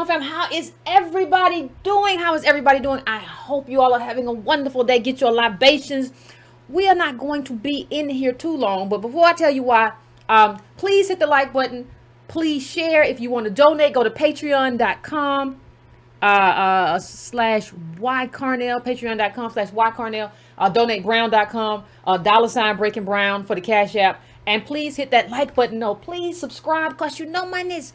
fam. How is everybody doing? How is everybody doing? I hope you all are having a wonderful day. Get your libations. We are not going to be in here too long, but before I tell you why, please hit the like button. Please share. If you want to donate, go to patreon.com slash ycarnell, patreon.com slash ycarnell, donatebrown.com, $breakingbrown for the Cash App. And please hit that like button. No, please subscribe, because you know mine is.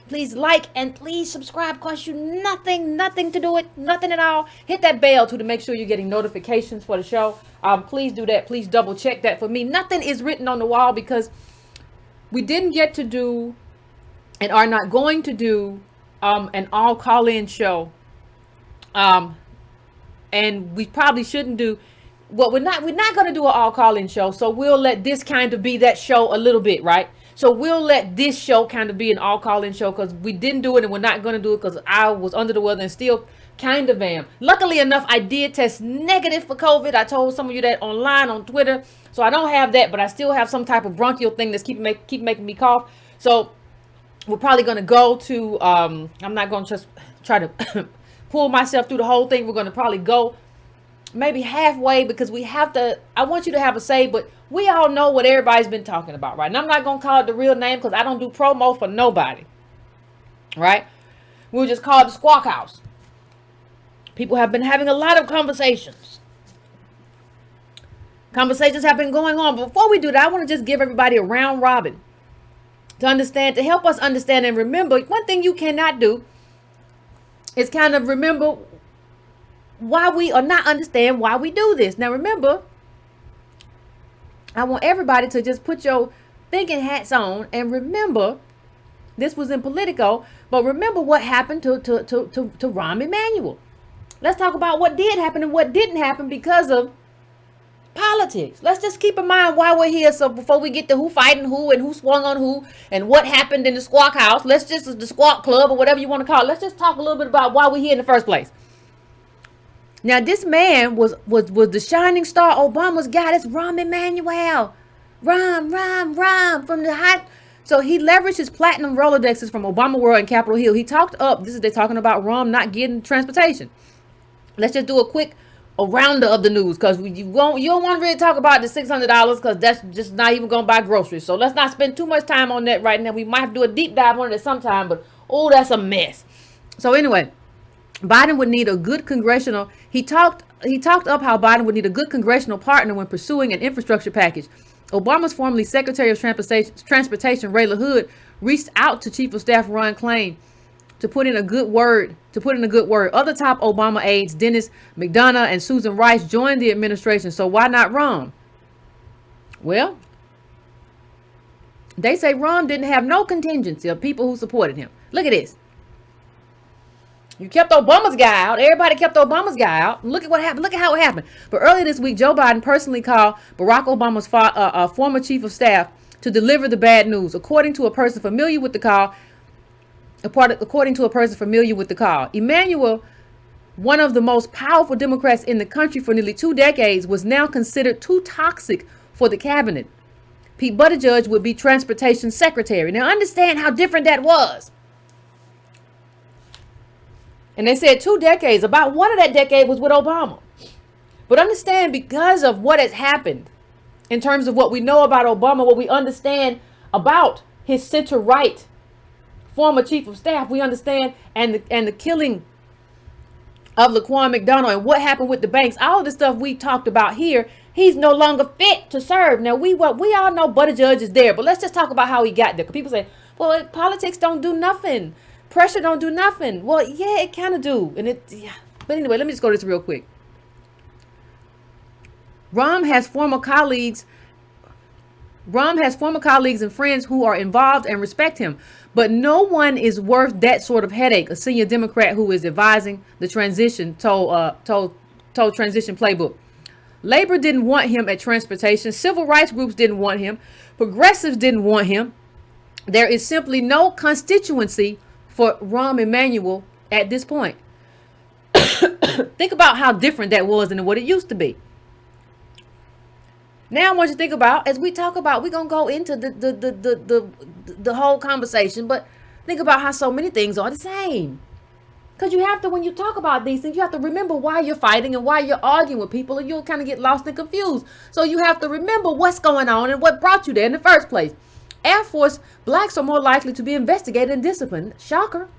Please like and please subscribe, cost you nothing to do it, nothing at all. Hit that bell too to make sure you're getting notifications for the show. Please do that. Please double check that for me. Nothing is written on the wall because we didn't get to do and are not going to do an all call-in show. And we probably shouldn't do. Well, we're not going to do an all call-in show, so we'll let this kind of be that show a little bit, right? So we'll let this show kind of be an all call-in show because we didn't do it and we're not going to do it because I was under the weather and still kind of am. Luckily enough, I did test negative for COVID. I told some of you that online on Twitter. So I don't have that, but I still have some type of bronchial thing that's keep making me cough. So we're probably going to go to, I'm not going to just try to pull myself through the whole thing. We're going to probably go maybe halfway because we have to. I want you to have a say, but we all know what everybody's been talking about, right? And I'm not going to call it the real name because I don't do promo for nobody, right? We'll just call it the Squawkhouse. People have been having a lot of conversations. Conversations have been going on. But before we do that, I want to just give everybody a round robin to understand, to help us understand and remember. One thing you cannot do is kind of remember why we or not understand why we do this. Now remember, I want everybody to just put your thinking hats on and remember this was in Politico, but remember what happened to Rahm Emanuel. Let's talk about what did happen and what didn't happen because of politics. Let's just keep in mind why we're here. So before we get to who fighting who and who swung on who and what happened in the Squawkhouse, let's just, the Squawk Club or whatever you want to call it, let's just talk a little bit about why we're here in the first place. Now, this man was the shining star, Obama's guy. That's Rahm Emanuel. Rahm from the hot. So he leveraged his platinum Rolodexes from Obama World and Capitol Hill. He talked up. They're talking about Rahm not getting transportation. Let's just do a quick rounder of the news because you don't want to really talk about the $600 because that's just not even going to buy groceries. So let's not spend too much time on that right now. We might have to do a deep dive on it sometime, but oh, that's a mess. So anyway, Biden would need a good congressional. He talked up how Biden would need a good congressional partner when pursuing an infrastructure package. Obama's formerly Secretary of Transportation Ray LaHood reached out to Chief of Staff Ron Klain to put in a good word. Other top Obama aides, Dennis McDonough and Susan Rice, joined the administration. So why not Rahm? Well, they say Rahm didn't have no contingency of people who supported him. Look at this. You kept Obama's guy out. Everybody kept Obama's guy out. Look at what happened. Look at how it happened. But earlier this week, Joe Biden personally called Barack Obama's former chief of staff to deliver the bad news. According to a person familiar with the call, Emanuel, one of the most powerful Democrats in the country for nearly 2 decades, was now considered too toxic for the cabinet. Pete Buttigieg would be transportation secretary. Now understand how different that was. And they said 2 decades. About one of that decade was with Obama. But understand, because of what has happened in terms of what we know about Obama, what we understand about his center-right former chief of staff, we understand, and the killing of Laquan McDonald and what happened with the banks, all the stuff we talked about here, he's no longer fit to serve. Now, we all know Buttigieg is there, but let's just talk about how he got there. Because people say, well, politics don't do nothing. Pressure don't do nothing. Well, yeah, it kind of do. But anyway, let me just go to this real quick. Rahm has former colleagues and friends who are involved and respect him. But no one is worth that sort of headache, a senior Democrat who is advising the transition told Transition Playbook. Labor didn't want him at transportation. Civil rights groups didn't want him. Progressives didn't want him. There is simply no constituency for Rahm Emanuel at this point. Think about how different that was than what it used to be. Now I want you to think about, as we talk about, we're going to go into the whole conversation, but think about how so many things are the same. Because you have to, when you talk about these things, you have to remember why you're fighting and why you're arguing with people, and you'll kind of get lost and confused. So you have to remember what's going on and what brought you there in the first place. Air Force, blacks are more likely to be investigated and disciplined. Shocker.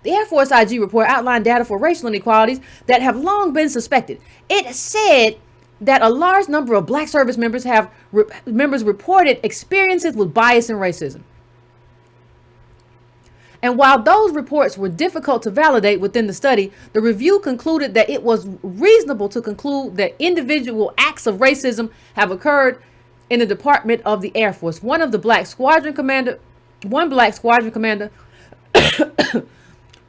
The Air Force IG report outlined data for racial inequalities that have long been suspected. It said that a large number of black service members reported experiences with bias and racism. And while those reports were difficult to validate within the study, the review concluded that it was reasonable to conclude that individual acts of racism have occurred in the Department of the Air Force. One black squadron commander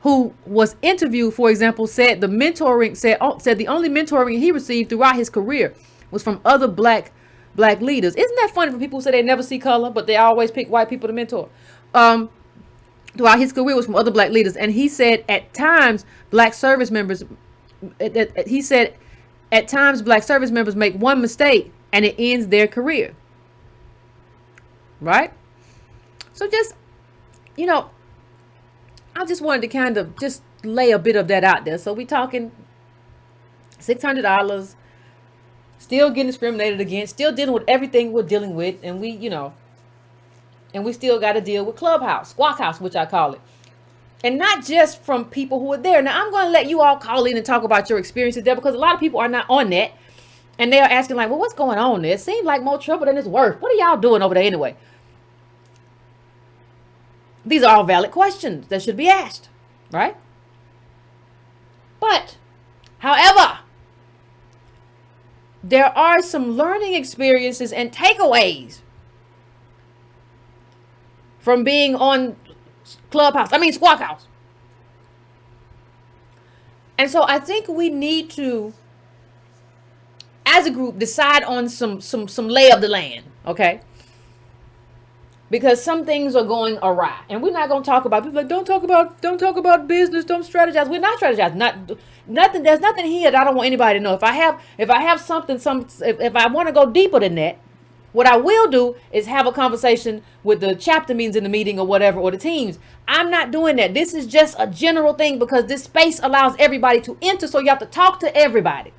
who was interviewed, for example, said the only mentoring he received throughout his career was from other black leaders. Isn't that funny for people who say they never see color, but they always pick white people to mentor? Throughout his career was from other black leaders. And he said at times black service members make one mistake and it ends their career. Right? So just, I just wanted to kind of just lay a bit of that out there. So we talking $600, still getting discriminated against, still dealing with everything we're dealing with. And we still got to deal with Clubhouse, Squawkhouse, which I call it. And not just from people who are there. Now, I'm going to let you all call in and talk about your experiences there, because a lot of people are not on that. And they are asking like, well, what's going on there? It seems like more trouble than it's worth. What are y'all doing over there anyway? These are all valid questions that should be asked, right? But, however, there are some learning experiences and takeaways from being on Squawkhouse. And so I think we need to, as a group, decide on some lay of the land, okay? Because some things are going awry, and we're not going to talk about. People like, don't talk about business, don't strategize. We're not strategizing. Nothing. There's nothing here that I don't want anybody to know. If I have something, if I want to go deeper than that, what I will do is have a conversation with the chapter meetings in the meeting or whatever, or the teams. I'm not doing that. This is just a general thing because this space allows everybody to enter. So you have to talk to everybody.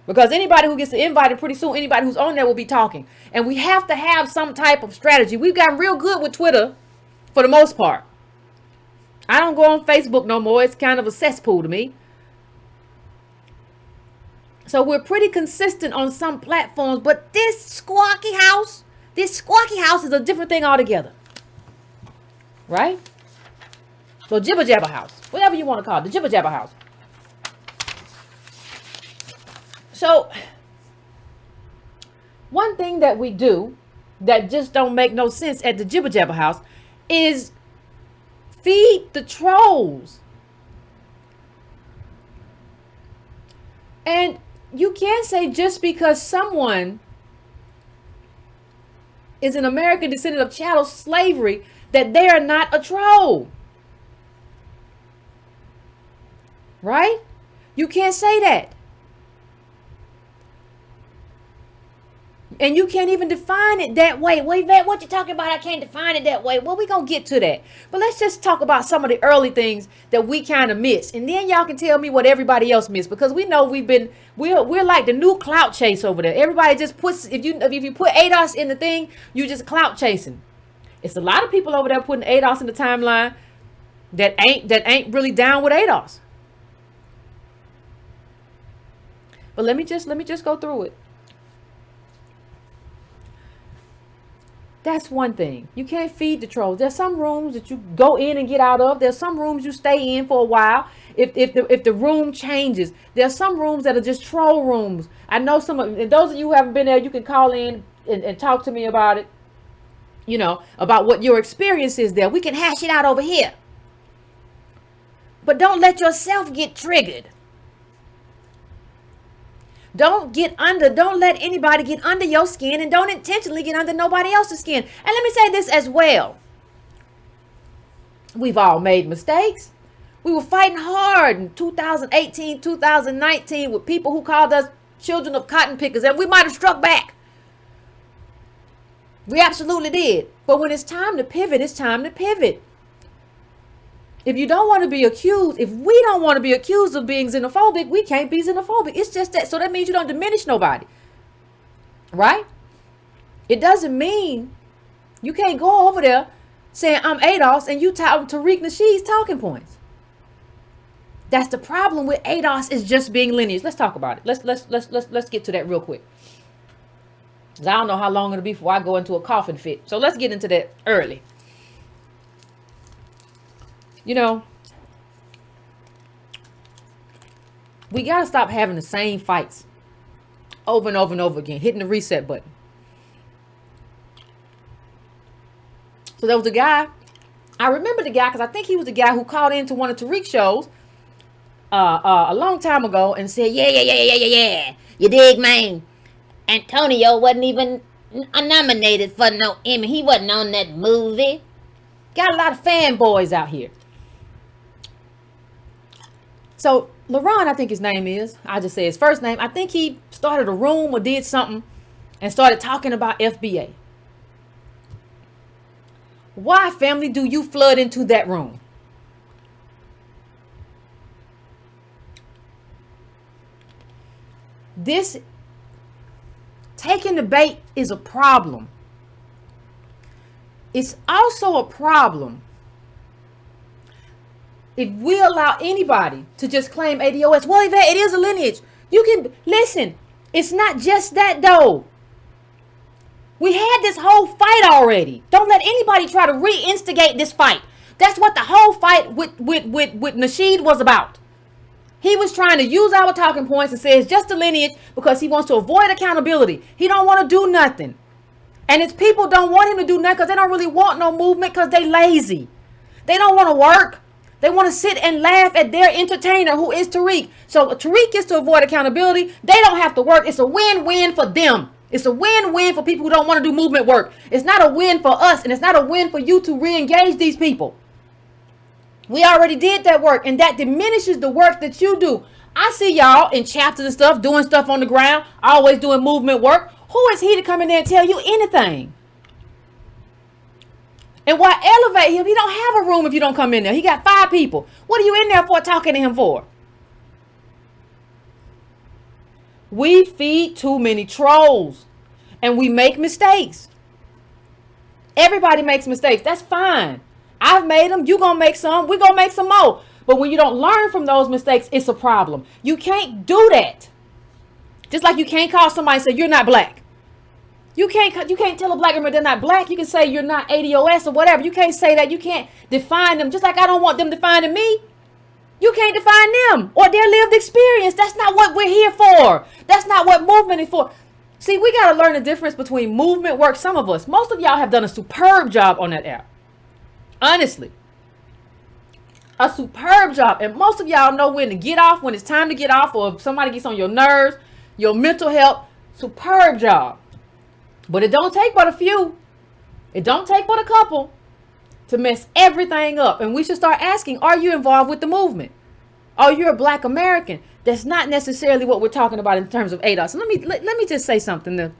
Because anybody who gets invited pretty soon, anybody who's on there will be talking. And we have to have some type of strategy. We've gotten real good with Twitter for the most part. I don't go on Facebook no more. It's kind of a cesspool to me. So we're pretty consistent on some platforms, but this Squawkhouse is a different thing altogether. Right? So Jibber Jabber House, whatever you want to call it, the Jibber Jabber House. So one thing that we do that just don't make no sense at the Jibber Jabber House is feed the trolls. And you can't say just because someone is an American descendant of chattel slavery that they are not a troll. Right? You can't say that. And you can't even define it that way. Wait, what you talking about? I can't define it that way. Well, we're going to get to that. But let's just talk about some of the early things that we kind of missed. And then y'all can tell me what everybody else missed. Because we know we're like the new clout chase over there. Everybody just puts, if you put ADOS in the thing, you just clout chasing. It's a lot of people over there putting ADOS in the timeline that ain't really down with ADOS. But let me just go through it. That's one thing. You can't feed the trolls. There's some rooms that you go in and get out of. There's some rooms you stay in for a while. If the room changes, there's some rooms that are just troll rooms. I know and those of you who haven't been there, you can call in and talk to me about it. About what your experience is there. We can hash it out over here. But don't let yourself get triggered. Don't let anybody get under your skin, and don't intentionally get under nobody else's skin. And let me say this as well. We've all made mistakes. We were fighting hard in 2018, 2019 with people who called us children of cotton pickers, and we might have struck back. We absolutely did. But when it's time to pivot, it's time to pivot. If you don't want to be accused, if we don't want to be accused of being xenophobic, we can't be xenophobic. It's just that. So that means you don't diminish nobody. Right? It doesn't mean you can't go over there saying I'm ADOS and you talk Tariq Nasheed's talking points. That's the problem with ADOS, is just being lineage. Let's talk about it. Let's get to that real quick. Cause I don't know how long it'll be before I go into a coughing fit. So let's get into that early. You know, we gotta stop having the same fights over and over and over again, hitting the reset button. So there was a guy, I remember the guy because I think he was the guy who called into one of Tariq's shows a long time ago and said, yeah. You dig, man? Antonio wasn't even nominated for no Emmy. He wasn't on that movie. Got a lot of fanboys out here. So LaRon, I think his name is, I just say his first name. I think he started a room or did something and started talking about FBA. Why, family, do you flood into that room? This taking the bait is a problem. It's also a problem if we allow anybody to just claim ADOS. Well, Yvette, it is a lineage. You can listen. It's not just that though. We had this whole fight already. Don't let anybody try to reinstigate this fight. That's what the whole fight with Nasheed was about. He was trying to use our talking points and say it's just a lineage because he wants to avoid accountability. He don't want to do nothing. And his people don't want him to do nothing because they don't really want no movement because they lazy. They don't want to work. They want to sit and laugh at their entertainer, who is Tariq. So Tariq gets to avoid accountability. They don't have to work. It's a win-win for them. It's a win-win for people who don't want to do movement work. It's not a win for us, and it's not a win for you to re-engage these people. We already did that work, and that diminishes the work that you do. I see y'all in chapters and stuff, doing stuff on the ground, always doing movement work. Who is he to come in there and tell you anything? And why elevate him? He don't have a room if you don't come in there. He got 5 people. What are you in there for, talking to him for? We feed too many trolls, and we make mistakes. Everybody makes mistakes. That's fine. I've made them. You gonna make some. We gonna make some more. But when you don't learn from those mistakes, it's a problem. You can't do that. Just like you can't call somebody and say you're not black. You can't tell a black woman they're not black. You can say you're not ADOS or whatever. You can't say that. You can't define them. Just like I don't want them defining me. You can't define them or their lived experience. That's not what we're here for. That's not what movement is for. See, we got to learn the difference between movement work. Some of us, most of y'all have done a superb job on that app. Honestly. A superb job. And most of y'all know when to get off, when it's time to get off, or if somebody gets on your nerves, your mental health. Superb job. But it don't take but a few. It don't take but a couple to mess everything up. And we should start asking, are you involved with the movement? Are you a black American? That's not necessarily what we're talking about in terms of ADOS. So let me just say something.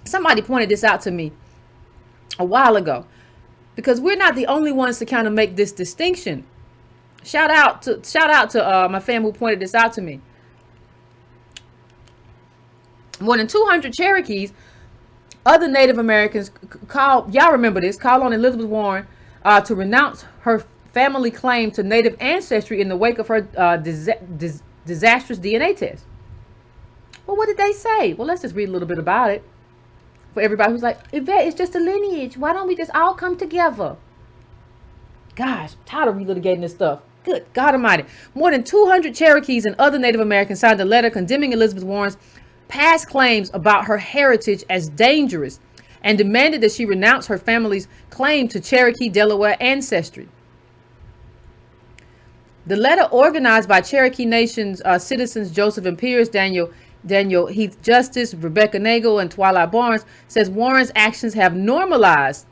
Somebody pointed this out to me a while ago, because we're not the only ones to kind of make this distinction. Shout out to my fam who pointed this out to me. More than 200 Cherokees, other Native Americans y'all remember this, call on Elizabeth Warren to renounce her family claim to Native ancestry in the wake of her disastrous DNA test. Well, what did they say? Well, let's just read a little bit about it for everybody who's like, Yvette, it's just a lineage. Why don't we just all come together? Gosh, I'm tired of relitigating this stuff. Good God Almighty. More than 200 Cherokees and other Native Americans signed a letter condemning Elizabeth Warren's past claims about her heritage as dangerous and demanded that she renounce her family's claim to Cherokee Delaware ancestry. The letter, organized by Cherokee Nation's citizens Joseph and Pierce, Daniel Heath Justice, Rebecca Nagel, and Twilight Barnes, says Warren's actions have normalized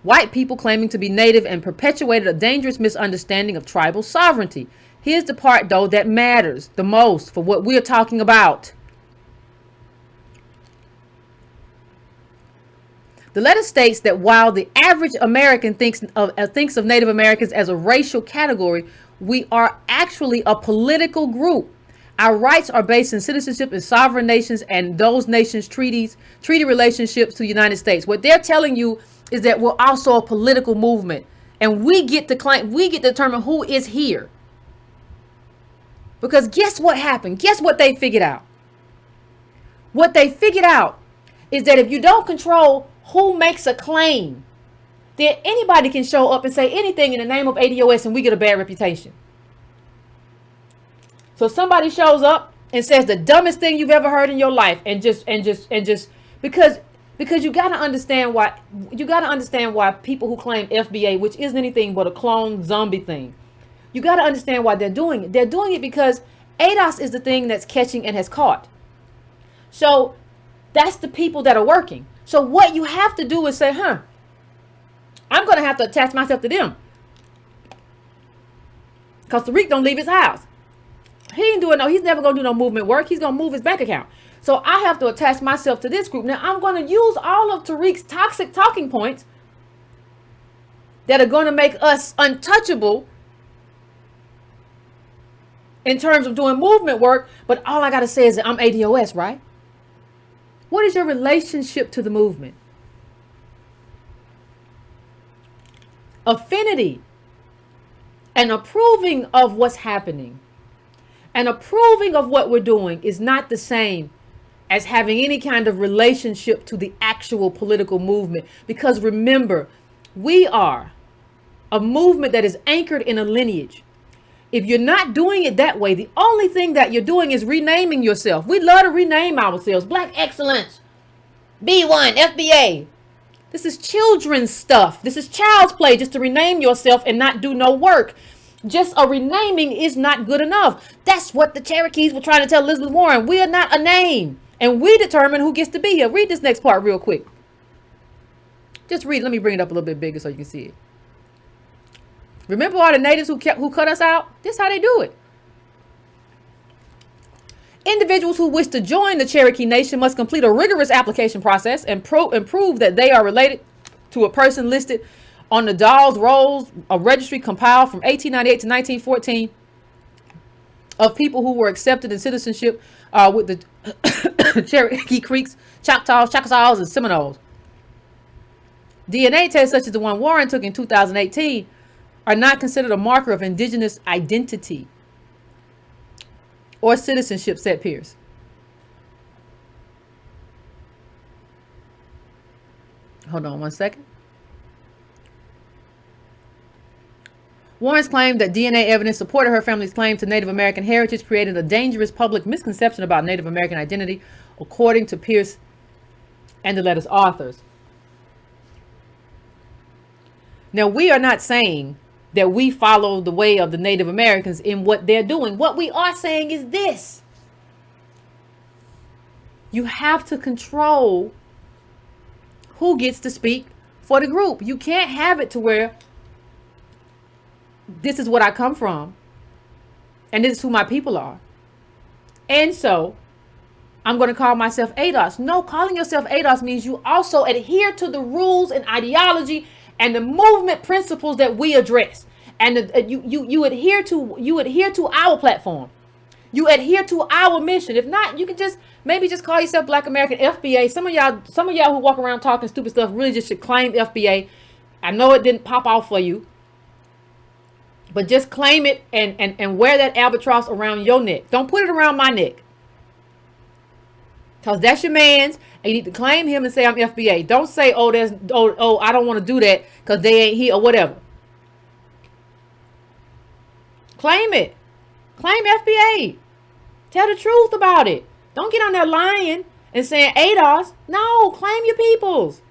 white people claiming to be Native and perpetuated a dangerous misunderstanding of tribal sovereignty. Here's the part, though, that matters the most for what we're talking about. The letter states that while the average American thinks of Native Americans as a racial category, we are actually a political group. Our rights are based in citizenship in sovereign nations and those nations' treaty relationships to the United States. What they're telling you is that we're also a political movement, and we get to determine who is here. Because guess what happened? Guess what they figured out? What they figured out is that if you don't control who makes a claim, then anybody can show up and say anything in the name of ADOS and we get a bad reputation. So somebody shows up and says the dumbest thing you've ever heard in your life and just because you got to understand why people who claim FBA, which isn't anything but a clone zombie thing, you got to understand why they're doing it. They're doing it because ADOS is the thing that's catching and has caught. So that's the people that are working. So what you have to do is say, I'm going to have to attach myself to them. Because Tariq don't leave his house. He's never going to do no movement work. He's going to move his bank account. So I have to attach myself to this group. Now I'm going to use all of Tariq's toxic talking points that are going to make us untouchable in terms of doing movement work. But all I got to say is that I'm ADOS, right? What is your relationship to the movement? Affinity and approving of what's happening and approving of what we're doing is not the same as having any kind of relationship to the actual political movement. Because remember, we are a movement that is anchored in a lineage. If you're not doing it that way, the only thing that you're doing is renaming yourself. We love to rename ourselves. Black Excellence, B1, FBA. This is children's stuff. This is child's play, just to rename yourself and not do no work. Just a renaming is not good enough. That's what the Cherokees were trying to tell Elizabeth Warren. We are not a name, and we determine who gets to be here. Read this next part real quick. Just read. Let me bring it up a little bit bigger so you can see it. Remember all the natives who cut us out? This is how they do it. Individuals who wish to join the Cherokee Nation must complete a rigorous application process and prove that they are related to a person listed on the Dawes Rolls, a registry compiled from 1898 to 1914 of people who were accepted in citizenship with the Cherokee Creeks, Choctaws, and Seminoles. DNA tests such as the one Warren took in 2018 are not considered a marker of indigenous identity or citizenship, said Pierce. Hold on one second. Warren's claim that DNA evidence supported her family's claim to Native American heritage created a dangerous public misconception about Native American identity, according to Pierce and the letter's authors. Now, we are not saying that we follow the way of the Native Americans in what they're doing. What we are saying is this. You have to control who gets to speak for the group. You can't have it to where this is what I come from and this is who my people are. And so I'm going to call myself ADOS. No, calling yourself ADOS means you also adhere to the rules and ideology and the movement principles that we address. And you adhere to our platform. You adhere to our mission. If not, you can maybe just call yourself Black American FBA. Some of y'all who walk around talking stupid stuff really just should claim FBA. I know it didn't pop off for you, but just claim it and wear that albatross around your neck. Don't put it around my neck. Because that's your man's, and you need to claim him and say, I'm FBA. Don't say, I don't want to do that because they ain't here or whatever. Claim it. Claim FBA. Tell the truth about it. Don't get on there lying and saying ADOS. No, claim your peoples.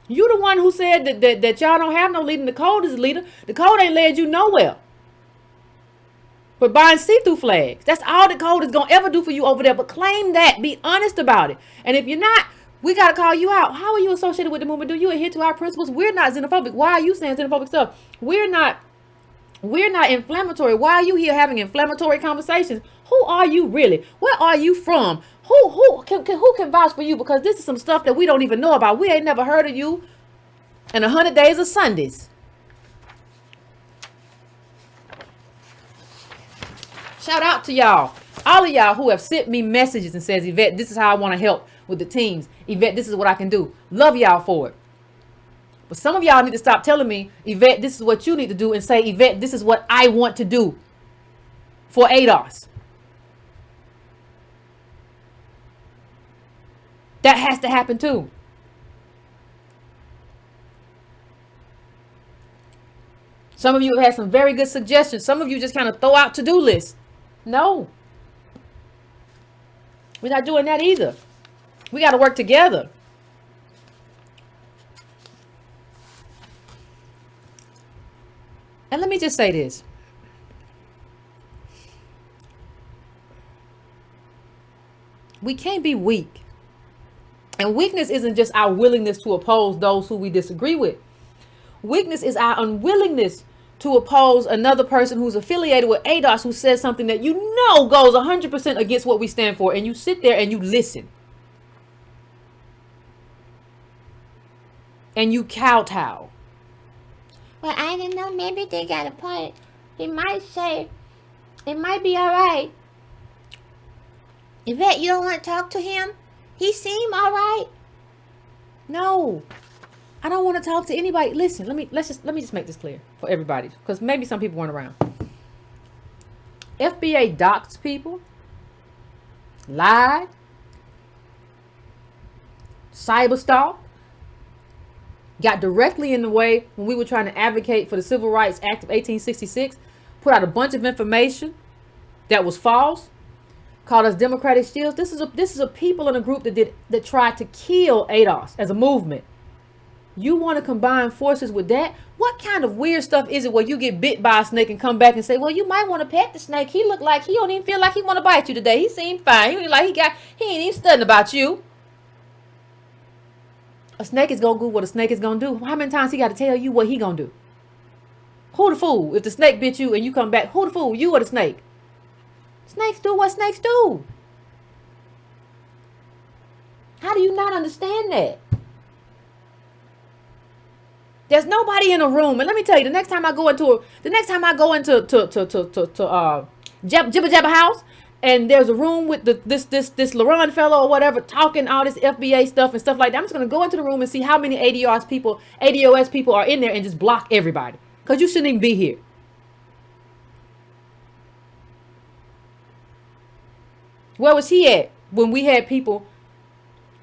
You the one who said that y'all don't have no leader. The code is a leader. The code ain't led you nowhere but buying see-through flags. That's all the code is going to ever do for you over there. But claim that. Be honest about it. And if you're not, we got to call you out. How are you associated with the movement? Do you adhere to our principles? We're not xenophobic. Why are you saying xenophobic stuff? We're not We're not inflammatory. Why are you here having inflammatory conversations? Who are you really? Where are you from? Who can vouch for you? Because this is some stuff that we don't even know about. We ain't never heard of you in 100 days of Sundays. Shout out to y'all. All of y'all who have sent me messages and says, Yvette, this is how I want to help with the teams. Yvette, this is what I can do. Love y'all for it. But some of y'all need to stop telling me, Yvette, this is what you need to do, and say, Yvette, this is what I want to do for ADOS. That has to happen too. Some of you have had some very good suggestions. Some of you just kind of throw out to-do lists. No. We're not doing that either. We got to work together. And let me just say this. We can't be weak. And weakness isn't just our willingness to oppose those who we disagree with. Weakness is our unwillingness to oppose another person who's affiliated with ADOS who says something that you know goes 100% against what we stand for. And you sit there and you listen. And you kowtow. Well, I don't know. Maybe they got a point. He might say, it might be all right. Yvette, you don't want to talk to him? He seem all right. No, I don't want to talk to anybody. Listen, let me just make this clear for everybody, because maybe some people weren't around. FBA doxed people, lied, cyberstalked, got directly in the way when we were trying to advocate for the Civil Rights Act of 1866, put out a bunch of information that was false, called us Democratic Shields. This is a people in a group that tried to kill ADOS as a movement. You want to combine forces with that? What kind of weird stuff is it where you get bit by a snake and come back and say, well, you might want to pet the snake. He looked like he don't even feel like he want to bite you today. He seemed fine. He ain't even studying about you. A snake is going to do what a snake is going to do. How many times he got to tell you what he going to do? Who the fool? If the snake bit you and you come back, who the fool? You or the snake? Snakes do what snakes do. How do you not understand that? There's nobody in a room. And let me tell you, the next time I go into Jibba Jabba house, and there's a room with this LaRon fellow or whatever talking all this FBA stuff and stuff like that, I'm just going to go into the room and see how many ADOS people are in there and just block everybody. Because you shouldn't even be here. Where was he at when we had people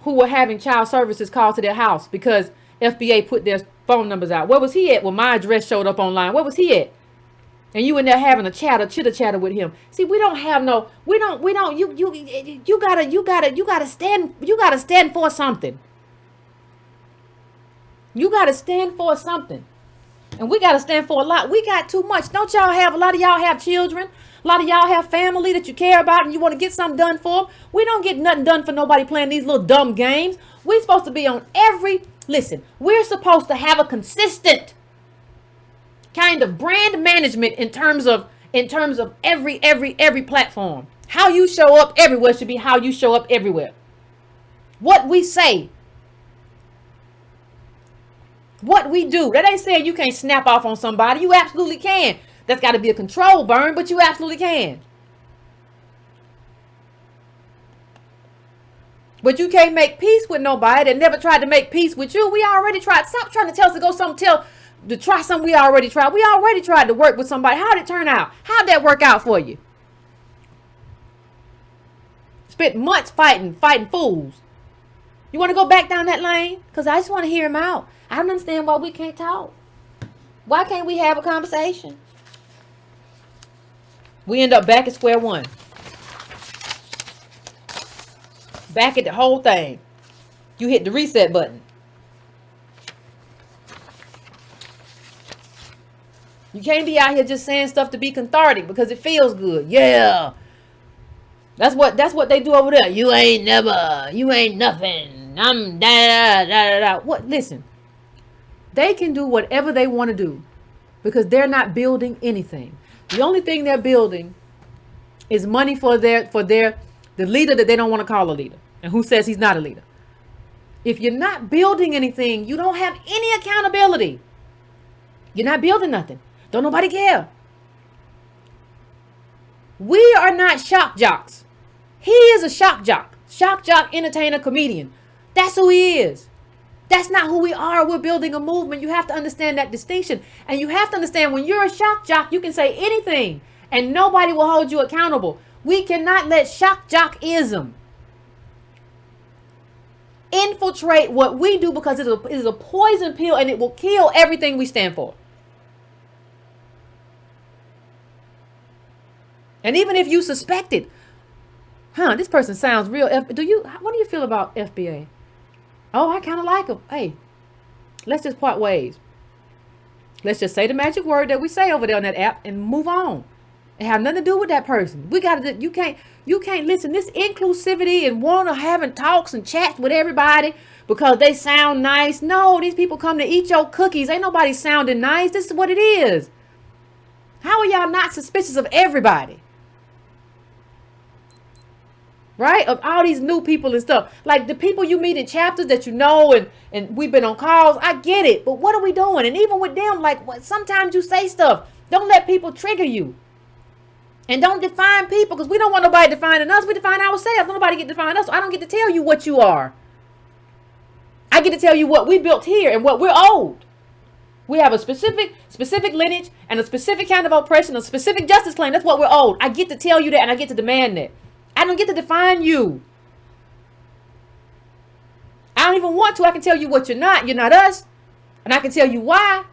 who were having child services called to their house because FBA put their phone numbers out? Where was he at when my address showed up online? Where was he at? And you in there having a chitter chatter with him. See, you gotta stand for something. You gotta stand for something. And we gotta stand for a lot. We got too much. Don't y'all have, a lot of y'all have children? A lot of y'all have family that you care about and you want to get something done for them. We don't get nothing done for nobody playing these little dumb games. We're supposed to be on we're supposed to have a consistent kind of brand management in terms of every platform. How you show up everywhere should be how you show up everywhere. What we say, what we do. That ain't saying you can't snap off on somebody. You absolutely can. That's got to be a control burn, but you absolutely can. But you can't make peace with nobody that never tried to make peace with you. We already tried. Stop trying to tell us to go to try something we already tried. We already tried to work with somebody. How'd it turn out? How'd that work out for you? Spent months fighting fools. You want to go back down that lane? Because I just want to hear him out. I don't understand why we can't talk. Why can't we have a conversation? We end up back at square one. Back at the whole thing. You hit the reset button. You can't be out here just saying stuff to be cathartic because it feels good. Yeah. That's what they do over there. You ain't nothing. I'm da da da da. What? Listen. They can do whatever they want to do because they're not building anything. The only thing they're building is money for the leader that they don't want to call a leader, and who says he's not a leader. If you're not building anything, you don't have any accountability. You're not building nothing. Don't nobody care. We are not shock jocks. He is a shock jock. Shock jock, entertainer, comedian. That's who he is. That's not who we are. We're building a movement. You have to understand that distinction. And you have to understand when you're a shock jock, you can say anything and nobody will hold you accountable. We cannot let shock jockism infiltrate what we do, because it is a poison pill and it will kill everything we stand for. And even if you suspect it, this person sounds real. What do you feel about FBA? Oh, I kind of like him. Hey, let's just part ways. Let's just say the magic word that we say over there on that app and move on. It have nothing to do with that person. You can't listen. This inclusivity and having talks and chats with everybody because they sound nice. No, these people come to eat your cookies. Ain't nobody sounding nice. This is what it is. How are y'all not suspicious of everybody? Right? Of all these new people and stuff. Like the people you meet in chapters that you know, and we've been on calls. I get it. But what are we doing? And even with them, sometimes you say stuff. Don't let people trigger you. And don't define people, because we don't want nobody defining us. We define ourselves. Nobody get to define us. So I don't get to tell you what you are. I get to tell you what we built here and what we're owed. We have a specific lineage and a specific kind of oppression, a specific justice claim. That's what we're owed. I get to tell you that, and I get to demand that. I don't get to define you. I don't even want to. I can tell you what you're not. You're not us. And I can tell you why.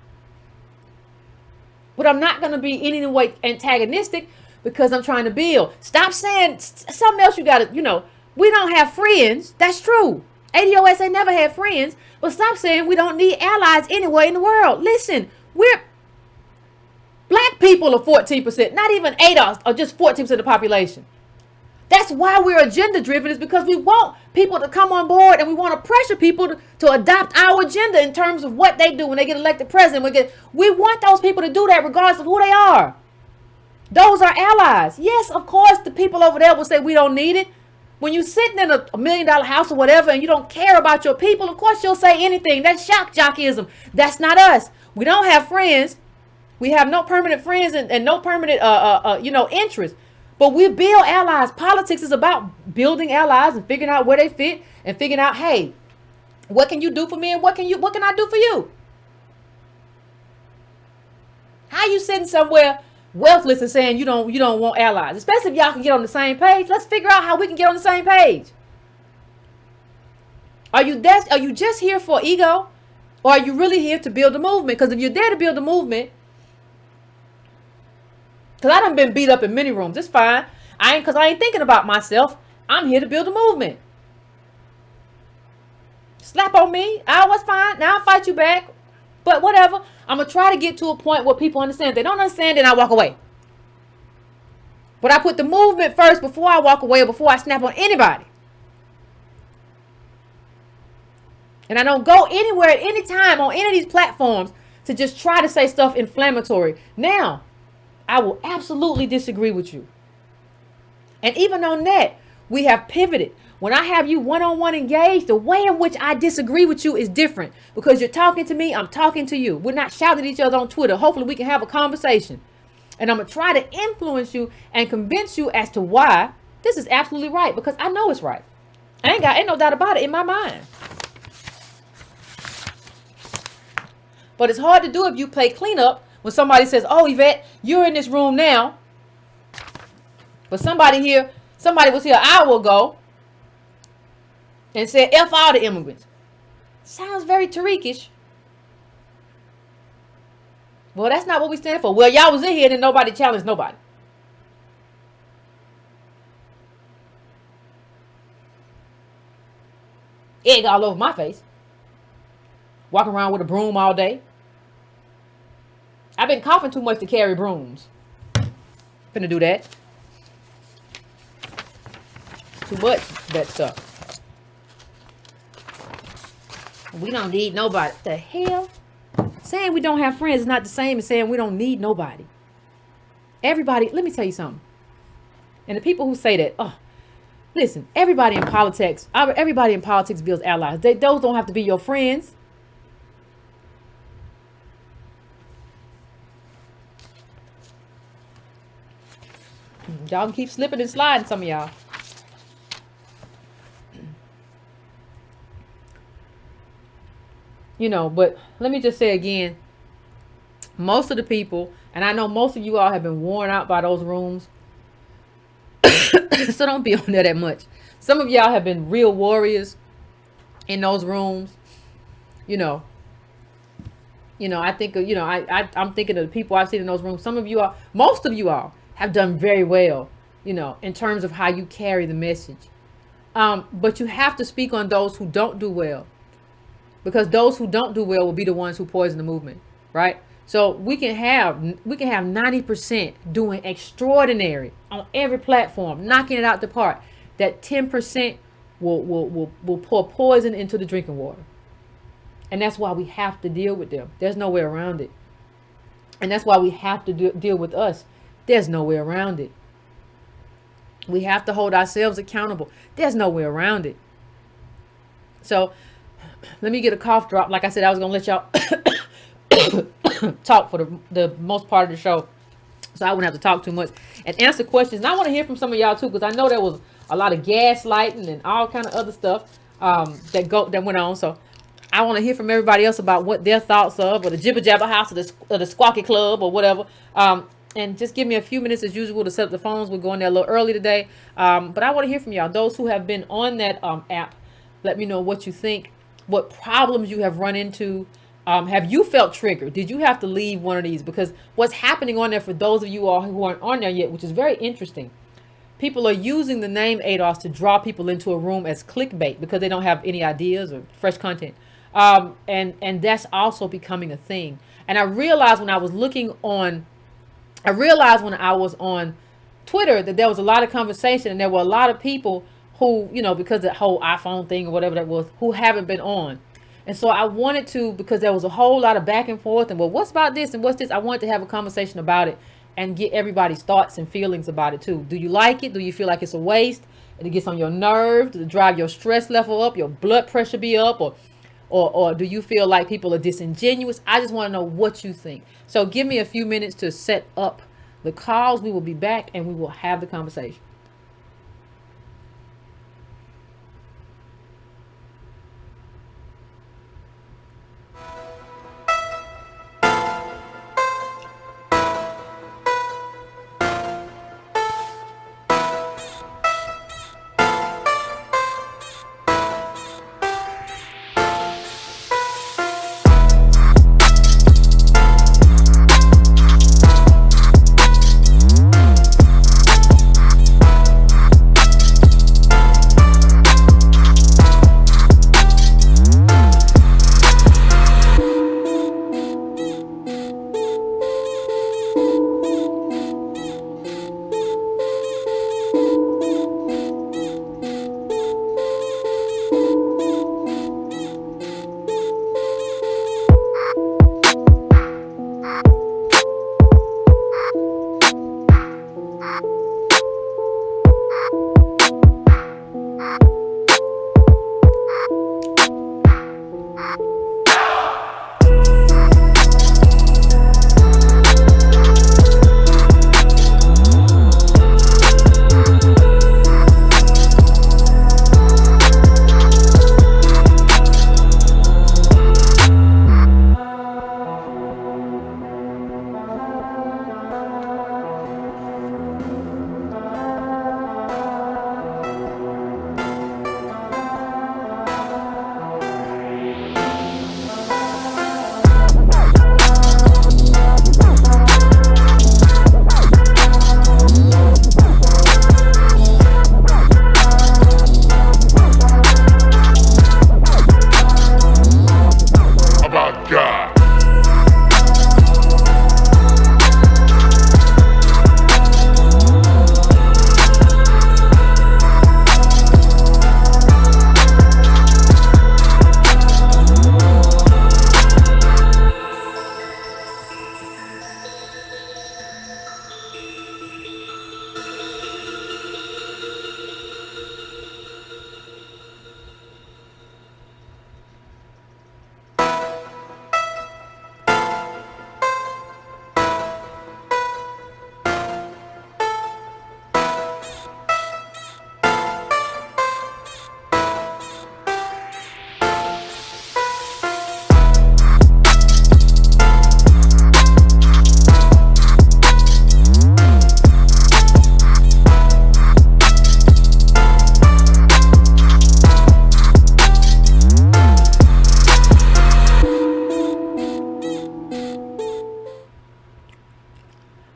But I'm not going to be in any way antagonistic, because I'm trying to build. Stop saying something else. You got to, we don't have friends. That's true. ADOS ain't never had friends. But stop saying we don't need allies anywhere in the world. Listen, black people are 14%. Not even ADOS are just 14% of the population. That's why we're agenda driven, is because we want people to come on board, and we want to pressure people to adopt our agenda in terms of what they do when they get elected president. We want those people to do that regardless of who they are. Those are allies. Yes, of course, the people over there will say we don't need it. When you're sitting in a $1 million house or whatever and you don't care about your people, of course you'll say anything. That's shock jockism. That's not us. We don't have friends. We have no permanent friends and no permanent interests. But we build allies. Politics is about building allies and figuring out where they fit and figuring out, hey, what can you do for me and what can I do for you? How you sitting somewhere wealthless and saying you don't want allies, especially if y'all can get on the same page? Let's figure out how we can get on the same page. Are you just here for ego, or are you really here to build a movement? Because if you're there to build a movement, because I done been beat up in many rooms, it's fine. I ain't thinking about myself. I'm here to build a movement. Slap on me, I was fine. Now I'll fight you back. But whatever. I'm going to try to get to a point where people understand. If they don't understand, then I walk away. But I put the movement first before I walk away or before I snap on anybody. And I don't go anywhere at any time on any of these platforms to just try to say stuff inflammatory. Now, I will absolutely disagree with you. And even on that, we have pivoted. When I have you one-on-one engaged, the way in which I disagree with you is different, because you're talking to me, I'm talking to you. We're not shouting at each other on Twitter. Hopefully we can have a conversation. And I'm going to try to influence you and convince you as to why this is absolutely right, because I know it's right. Ain't no doubt about it in my mind. But it's hard to do if you play cleanup when somebody says, oh, Yvette, you're in this room now. But somebody was here an hour ago and said, F all the immigrants. Sounds very Tariqish. Well, that's not what we stand for. Well, y'all was in here and nobody challenged nobody. Egg all over my face. Walking around with a broom all day. I've been coughing too much to carry brooms. Finna do that. Too much of that stuff. We don't need nobody. The hell? Saying we don't have friends is not the same as saying we don't need nobody. Everybody, let me tell you something. And the people who say that, oh, listen, everybody in politics builds allies. Those don't have to be your friends. Y'all can keep slipping and sliding, some of y'all. You know, but let me just say again, most of the people, and I know most of you all have been worn out by those rooms, so don't be on there that much. Some of y'all have been real warriors in those rooms. You know, I think, I'm thinking of the people I've seen in those rooms. Most of you all have done very well, in terms of how you carry the message. But you have to speak on those who don't do well, because those who don't do well will be the ones who poison the movement, right? So we can have 90% doing extraordinary on every platform, knocking it out the park. That 10% will pour poison into the drinking water. And that's why we have to deal with them. There's no way around it. And that's why we have to deal with us. There's no way around it. We have to hold ourselves accountable. There's no way around it. So let me get a cough drop. Like I said, I was going to let y'all talk for the most part of the show, so I wouldn't have to talk too much and answer questions. And I want to hear from some of y'all too, because I know there was a lot of gaslighting and all kind of other stuff that went on. So I want to hear from everybody else about what their thoughts of, or the Jibber Jabber House, or the Squawky Club, or whatever. And just give me a few minutes as usual to set up the phones. We're going there a little early today. But I want to hear from y'all. Those who have been on that app, let me know what you think, what problems you have run into. Have you felt triggered? Did you have to leave one of these? Because what's happening on there, for those of you all who aren't on there yet, which is very interesting, people are using the name ADOS to draw people into a room as clickbait because they don't have any ideas or fresh content. And that's also becoming a thing. And I realized when I was on Twitter that there was a lot of conversation, and there were a lot of people who, because of the whole iPhone thing or whatever that was, who haven't been on. And so I wanted to, because there was a whole lot of back and forth and, well, what's about this and what's this? I wanted to have a conversation about it and get everybody's thoughts and feelings about it too. Do you like it? Do you feel like it's a waste? And it gets on your nerves? Does it drive your stress level up? Your blood pressure be up? Or do you feel like people are disingenuous? I just want to know what you think. So give me a few minutes to set up the calls. We will be back and we will have the conversation.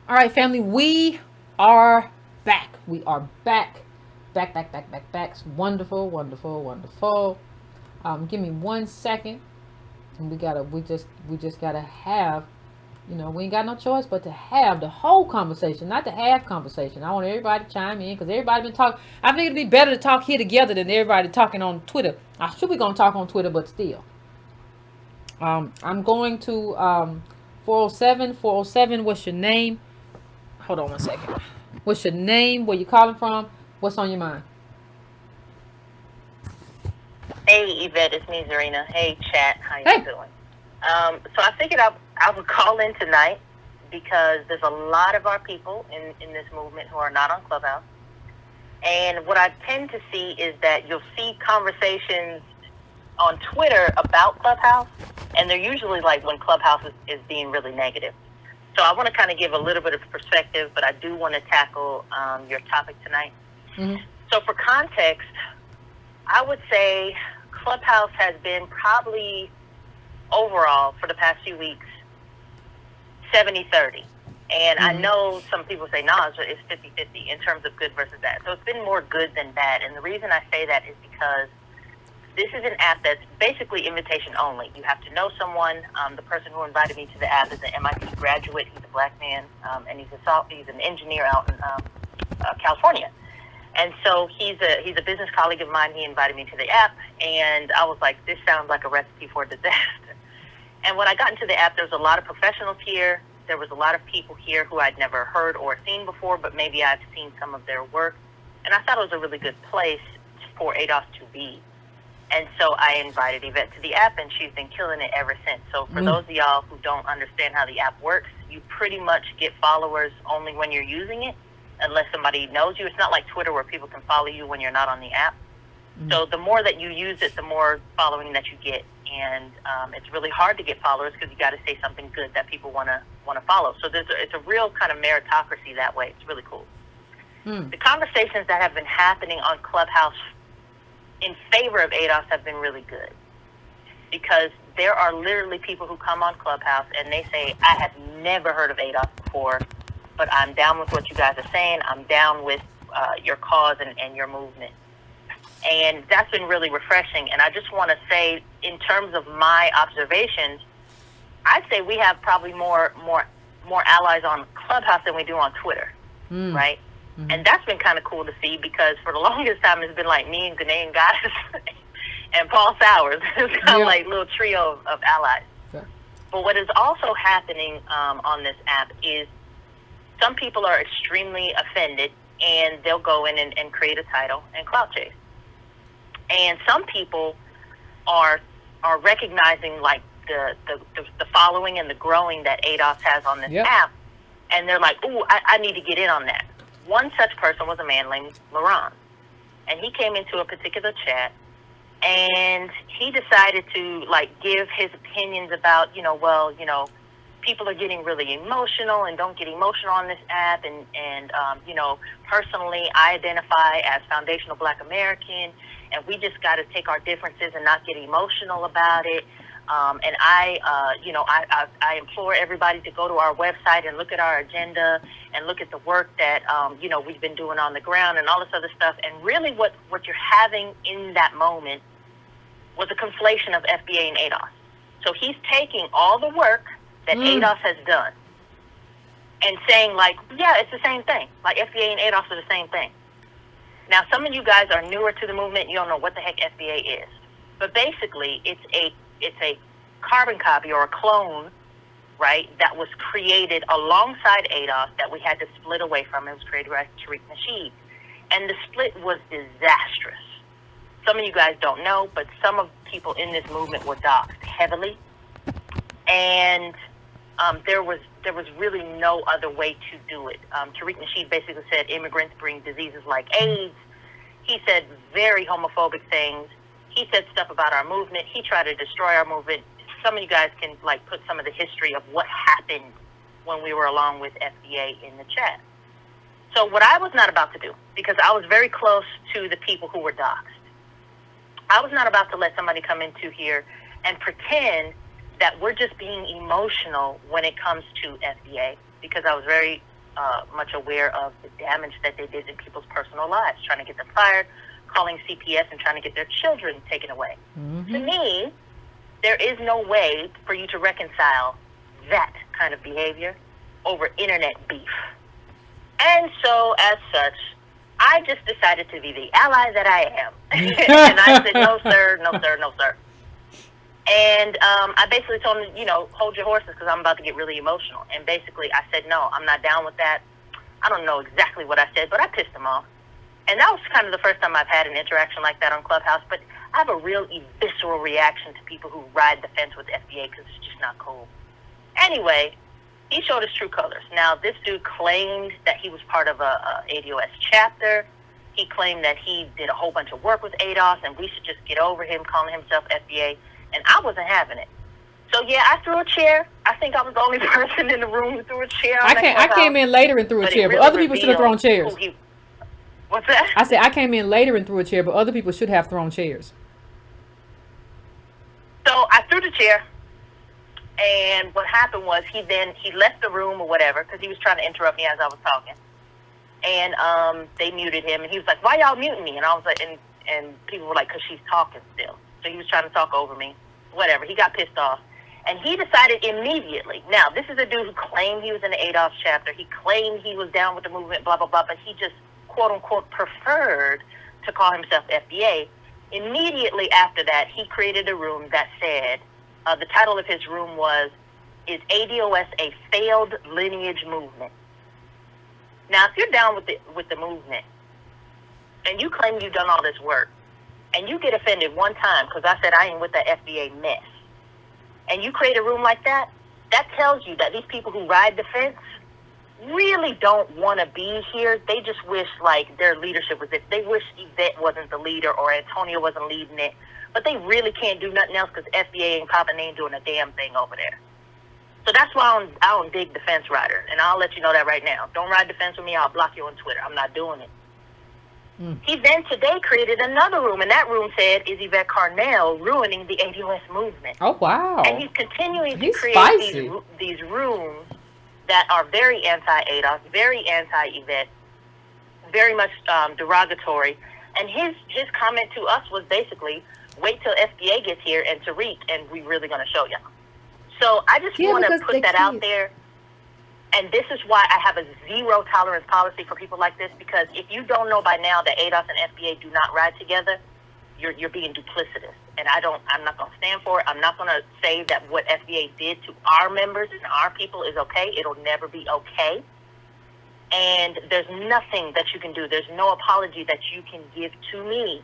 All right, family, we are back. We are back. Back. It's wonderful, wonderful, wonderful. Give me 1 second. And we just gotta have, we ain't got no choice but to have the whole conversation, not to have conversation. I want everybody to chime in because everybody been talking. I think it'd be better to talk here together than everybody talking on Twitter. I should be gonna talk on Twitter, but still. I'm going to 407. What's your name? Hold on 1 second. What's your name? Where you calling from? What's on your mind? Hey, Yvette, it's me, Zarina. Hey, chat, how you doing? So I figured I would call in tonight because there's a lot of our people in this movement who are not on Clubhouse. And what I tend to see is that you'll see conversations on Twitter about Clubhouse, and they're usually like when Clubhouse is being really negative. So I want to kind of give a little bit of perspective, but I do want to tackle your topic tonight. Mm-hmm. So for context, I would say Clubhouse has been probably overall for the past few weeks 70-30. And I know some people say, no, it's 50-50 in terms of good versus bad. So it's been more good than bad. And the reason I say that is because this is an app that's basically invitation only. You have to know someone. The person who invited me to the app is an MIT graduate. He's a black man, and he's an engineer out in California. And so he's a business colleague of mine. He invited me to the app, and I was like, this sounds like a recipe for disaster. And when I got into the app, there was a lot of professionals here. There was a lot of people here who I'd never heard or seen before, but maybe I've seen some of their work. And I thought it was a really good place for ADOS to be. And so I invited Yvette to the app, and she's been killing it ever since. So for those of y'all who don't understand how the app works, you pretty much get followers only when you're using it, unless somebody knows you. It's not like Twitter where people can follow you when you're not on the app. So the more that you use it, the more following that you get. And it's really hard to get followers because you got to say something good that people want to follow. So it's a real kind of meritocracy that way. It's really cool. The conversations that have been happening on Clubhouse in favor of ADOS have been really good, because there are literally people who come on Clubhouse and they say, I have never heard of ADOS before, but I'm down with what you guys are saying. I'm down with your cause and your movement. And that's been really refreshing. And I just want to say, in terms of my observations, I'd say we have probably more allies on Clubhouse than we do on Twitter, right? Mm-hmm. And that's been kind of cool to see, because for the longest time it's been like me and Ghanaian Goddess and Paul Sowers. It's kind of like a little trio of allies. Yeah. But what is also happening on this app is some people are extremely offended, and they'll go in and create a title and clout chase. And some people are recognizing like the following and the growing that ADOS has on this app, and they're like, ooh, I need to get in on that. One such person was a man named Rahm, and he came into a particular chat, and he decided to like give his opinions about, people are getting really emotional, and don't get emotional on this app, and personally I identify as foundational Black American, and we just got to take our differences and not get emotional about it. And I implore everybody to go to our website and look at our agenda and look at the work that, we've been doing on the ground and all this other stuff. And really what you're having in that moment was a conflation of FBA and ADOS. So he's taking all the work that ADOS has done and saying like, yeah, it's the same thing. Like FBA and ADOS are the same thing. Now, some of you guys are newer to the movement. You don't know what the heck FBA is. But basically, it's a carbon copy or a clone, right, that was created alongside ADOS that we had to split away from. It was created by Tariq Nasheed. And the split was disastrous. Some of you guys don't know, but some of the people in this movement were doxxed heavily. And there was really no other way to do it. Tariq Nasheed basically said immigrants bring diseases like AIDS. He said very homophobic things. He said stuff about our movement. He tried to destroy our movement. Some of you guys can like put some of the history of what happened when we were along with FBA in the chat. So what I was not about to do, because I was very close to the people who were doxxed, I was not about to let somebody come into here and pretend that we're just being emotional when it comes to FBA, because I was very much aware of the damage that they did in people's personal lives, trying to get them fired, calling CPS, and trying to get their children taken away. Mm-hmm. To me, there is no way for you to reconcile that kind of behavior over internet beef. And so, as such, I just decided to be the ally that I am. And I said, no, sir, no, sir, no, sir. And I basically told him, hold your horses because I'm about to get really emotional. And basically, I said, no, I'm not down with that. I don't know exactly what I said, but I pissed him off. And that was kind of the first time I've had an interaction like that on Clubhouse. But I have a real visceral reaction to people who ride the fence with the FDA because it's just not cool. Anyway, he showed his true colors. Now, this dude claimed that he was part of a ADOS chapter. He claimed that he did a whole bunch of work with ADOS, and we should just get over him calling himself FDA. And I wasn't having it. So, yeah, I threw a chair. I think I was the only person in the room who threw a chair. I came in later and threw a chair, but other people should have thrown chairs. What's that? I said I came in later and threw a chair, but other people should have thrown chairs. So I threw the chair, and what happened was he left the room or whatever because he was trying to interrupt me as I was talking, and they muted him, and he was like, "Why y'all muting me?" And I was like, and people were like, "Cause she's talking still." So he was trying to talk over me, whatever. He got pissed off, and he decided immediately. Now this is a dude who claimed he was in the ADOS chapter. He claimed he was down with the movement, blah blah blah, but he just quote unquote preferred to call himself FBA. Immediately after that, he created a room that said, the title of his room was, "Is ADOS a failed lineage movement?" Now, if you're down with the movement, and you claim you've done all this work, and you get offended one time because I said I ain't with the FBA mess, and you create a room like that, that tells you that these people who ride the fence really don't want to be here. They just wish, like, their leadership was it. They wish Yvette wasn't the leader or Antonio wasn't leading it. But they really can't do nothing else because FBA and Papa ain't doing a damn thing over there. So that's why I don't dig the fence riders. And I'll let you know that right now. Don't ride the fence with me. I'll block you on Twitter. I'm not doing it. He then today created another room, and that room said, "Is Yvette Carnell ruining the ADOS movement?" Oh, wow. And he's continuing to create spicy. these rooms that are very anti-ADOS, very anti-Yvette, very much derogatory. And his comment to us was basically, wait till FBA gets here and Tariq, and we're really going to show y'all. So I just want to put that out there. And this is why I have a zero tolerance policy for people like this, because if you don't know by now that ADOS and FBA do not ride together, you're being duplicitous. And I'm not going to stand for it. I'm not going to say that what FBA did to our members and our people is okay. It'll never be okay. And there's nothing that you can do. There's no apology that you can give to me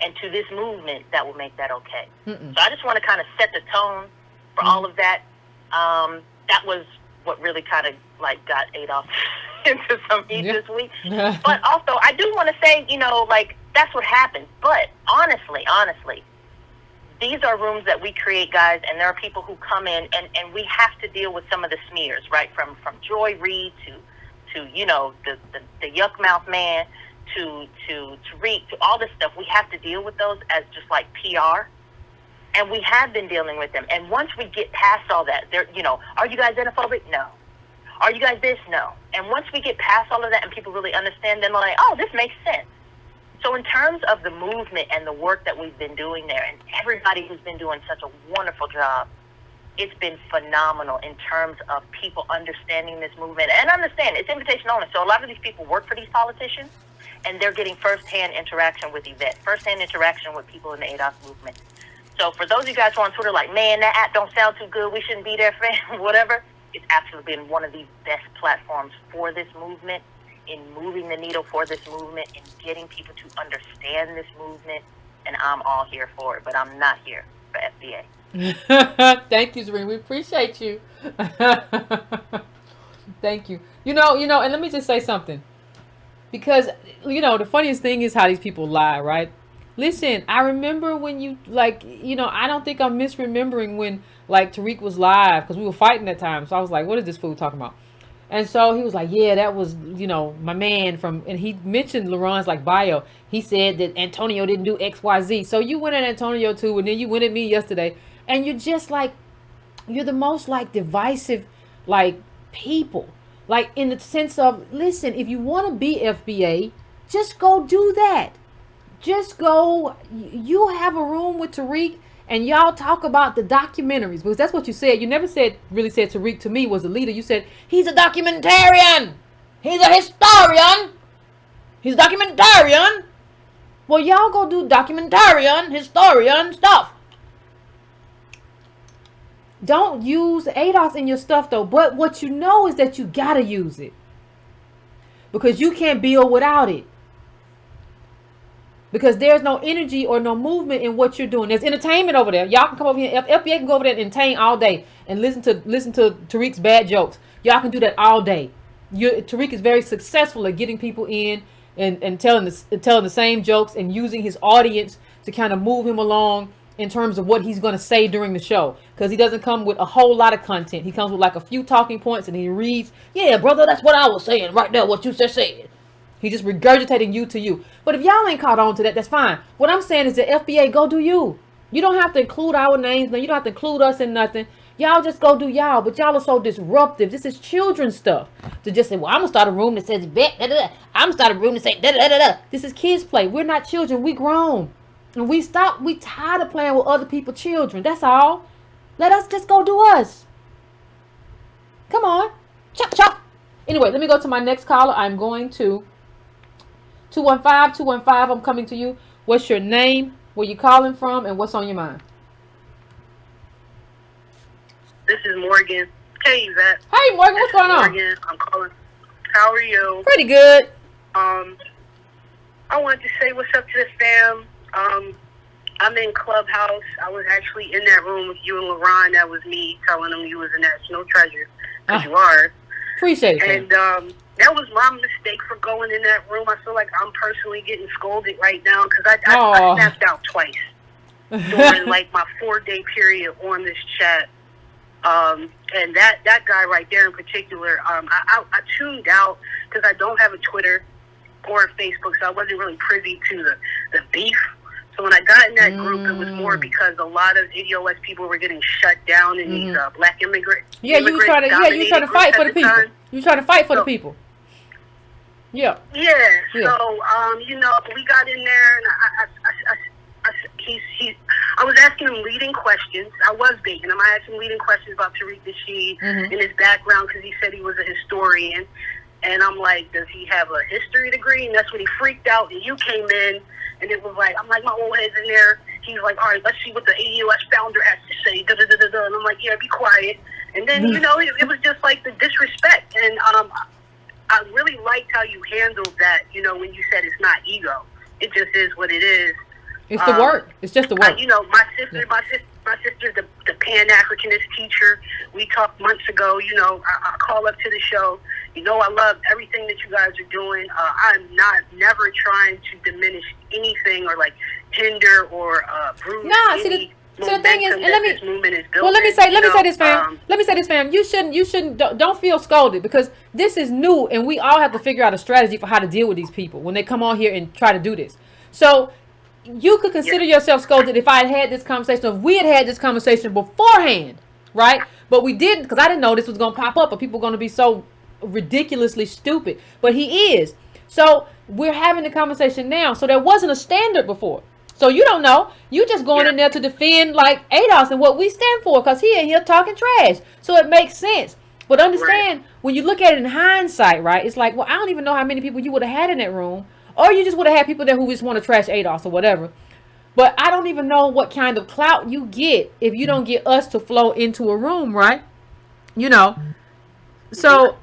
and to this movement that will make that okay. So I just want to kind of set the tone for all of that. That was what really kind of like got ADOS into some heat this week. But also, I do want to say, that's what happened. But honestly, these are rooms that we create, guys, and there are people who come in, and we have to deal with some of the smears, right? From Joy Reid to the yuck mouth man to Tariq, to all this stuff. We have to deal with those as just like PR, and we have been dealing with them. And once we get past all that, are you guys xenophobic? No. Are you guys this? No. And once we get past all of that and people really understand, then they're like, oh, this makes sense. So in terms of the movement and the work that we've been doing there, and everybody who's been doing such a wonderful job, it's been phenomenal in terms of people understanding this movement. And understand, it's invitation only. So a lot of these people work for these politicians, and they're getting firsthand interaction with Yvette, firsthand interaction with people in the ADOS movement. So for those of you guys who are on Twitter like, man, that app don't sound too good, we shouldn't be there, fam, whatever, it's absolutely been one of the best platforms for this movement, in moving the needle for this movement, in getting people to understand this movement, and I'm all here for it, but I'm not here for FBA. Thank you, Zareen. We appreciate you. Thank you. And let me just say something. Because, the funniest thing is how these people lie, right? Listen, I remember when you, I don't think I'm misremembering when, Tariq was live, because we were fighting that time. So I was like, what is this fool talking about? And so he was like, yeah, that was, my man and he mentioned LaRon's bio. He said that Antonio didn't do X, Y, Z. So you went at Antonio too, and then you went at me yesterday. And you're just you're the most divisive, people. Like in the sense of, listen, if you want to be FBA, just go do that. Just go. You have a room with Tariq and y'all talk about the documentaries, because that's what you said. You never really said Tariq to me was a leader. You said he's a documentarian. He's a historian. He's a documentarian. Well, y'all go do documentarian, historian stuff. Don't use ADOS in your stuff though. But what you know is that you gotta use it, because you can't build without it. Because there's no energy or no movement in what you're doing. There's entertainment over there. Y'all can come over here. FBA can go over there and entertain all day and listen to Tariq's bad jokes. Y'all can do that all day. Tariq is very successful at getting people in and telling the same jokes and using his audience to kind of move him along in terms of what he's going to say during the show. Because he doesn't come with a whole lot of content. He comes with like a few talking points and he reads, yeah, brother, that's what I was saying right there, what you just said. He just regurgitating you to you. But if y'all ain't caught on to that, that's fine. What I'm saying is that FBA, go do you. You don't have to include our names. No, you don't have to include us in nothing. Y'all just go do y'all. But y'all are so disruptive. This is children's stuff. To just say, well, I'm going to start a room that says, I'm going to start a room that says, This is kids play. We're not children. We grown. And we tired of playing with other people's children. That's all. Let us just go do us. Come on. Chop, chop. Anyway, let me go to my next caller. I'm going to 215, I'm coming to you. What's your name? Where you calling from? And what's on your mind? This is Morgan. Hey, Yvette. Hey, Morgan. What's going on? Morgan, I'm calling. How are you? Pretty good. I wanted to say what's up to the fam. I'm in Clubhouse. I was actually in that room with you and LaRon. That was me telling them you was a national treasure. Because you are. Appreciate it. And that was my mistake for going in that room. I feel like I'm personally getting scolded right now because I snapped out twice during like my 4-day period on this chat. And that guy right there in particular, I tuned out because I don't have a Twitter or a Facebook, so I wasn't really privy to the beef. So when I got in that group, it was more because a lot of ADOS people were getting shut down in these black immigrants. Yeah, you trying to fight for the people. You trying to fight for the people. Yeah. Yeah. So we got in there, and I was asking him leading questions. I was begging him. I asked him leading questions about Tariq Nasheed and his background because he said he was a historian. And I'm like, does he have a history degree? And that's when he freaked out. And you came in, and it was like, I'm like, my old head's in there. He's like, all right, let's see what the ADOS founder has to say. And I'm like, yeah, be quiet. And then, it was just like the disrespect. And I really liked how you handled that, when you said it's not ego. It just is what it is. It's the work. It's just the work. My sister's the Pan-Africanist teacher. We talked months ago. I call up to the show. I love everything that you guys are doing. I'm never trying to diminish anything or like hinder or bruise any so the thing is, and let me say this, fam. You shouldn't. Don't feel scolded because this is new, and we all have to figure out a strategy for how to deal with these people when they come on here and try to do this. So you could consider yourself scolded if I had this conversation, if we had this conversation beforehand, right? But we didn't, because I didn't know this was going to pop up, or people going to be so ridiculously stupid. But he is. So we're having the conversation now. So there wasn't a standard before. So you don't know. You just going in there to defend like ADOS and what we stand for, because he in here talking trash. So it makes sense. But understand, when you look at it in hindsight, right, it's like, well, I don't even know how many people you would have had in that room. Or you just would have had people there who just want to trash ADOS or whatever. But I don't even know what kind of clout you get if you don't get us to flow into a room, right? So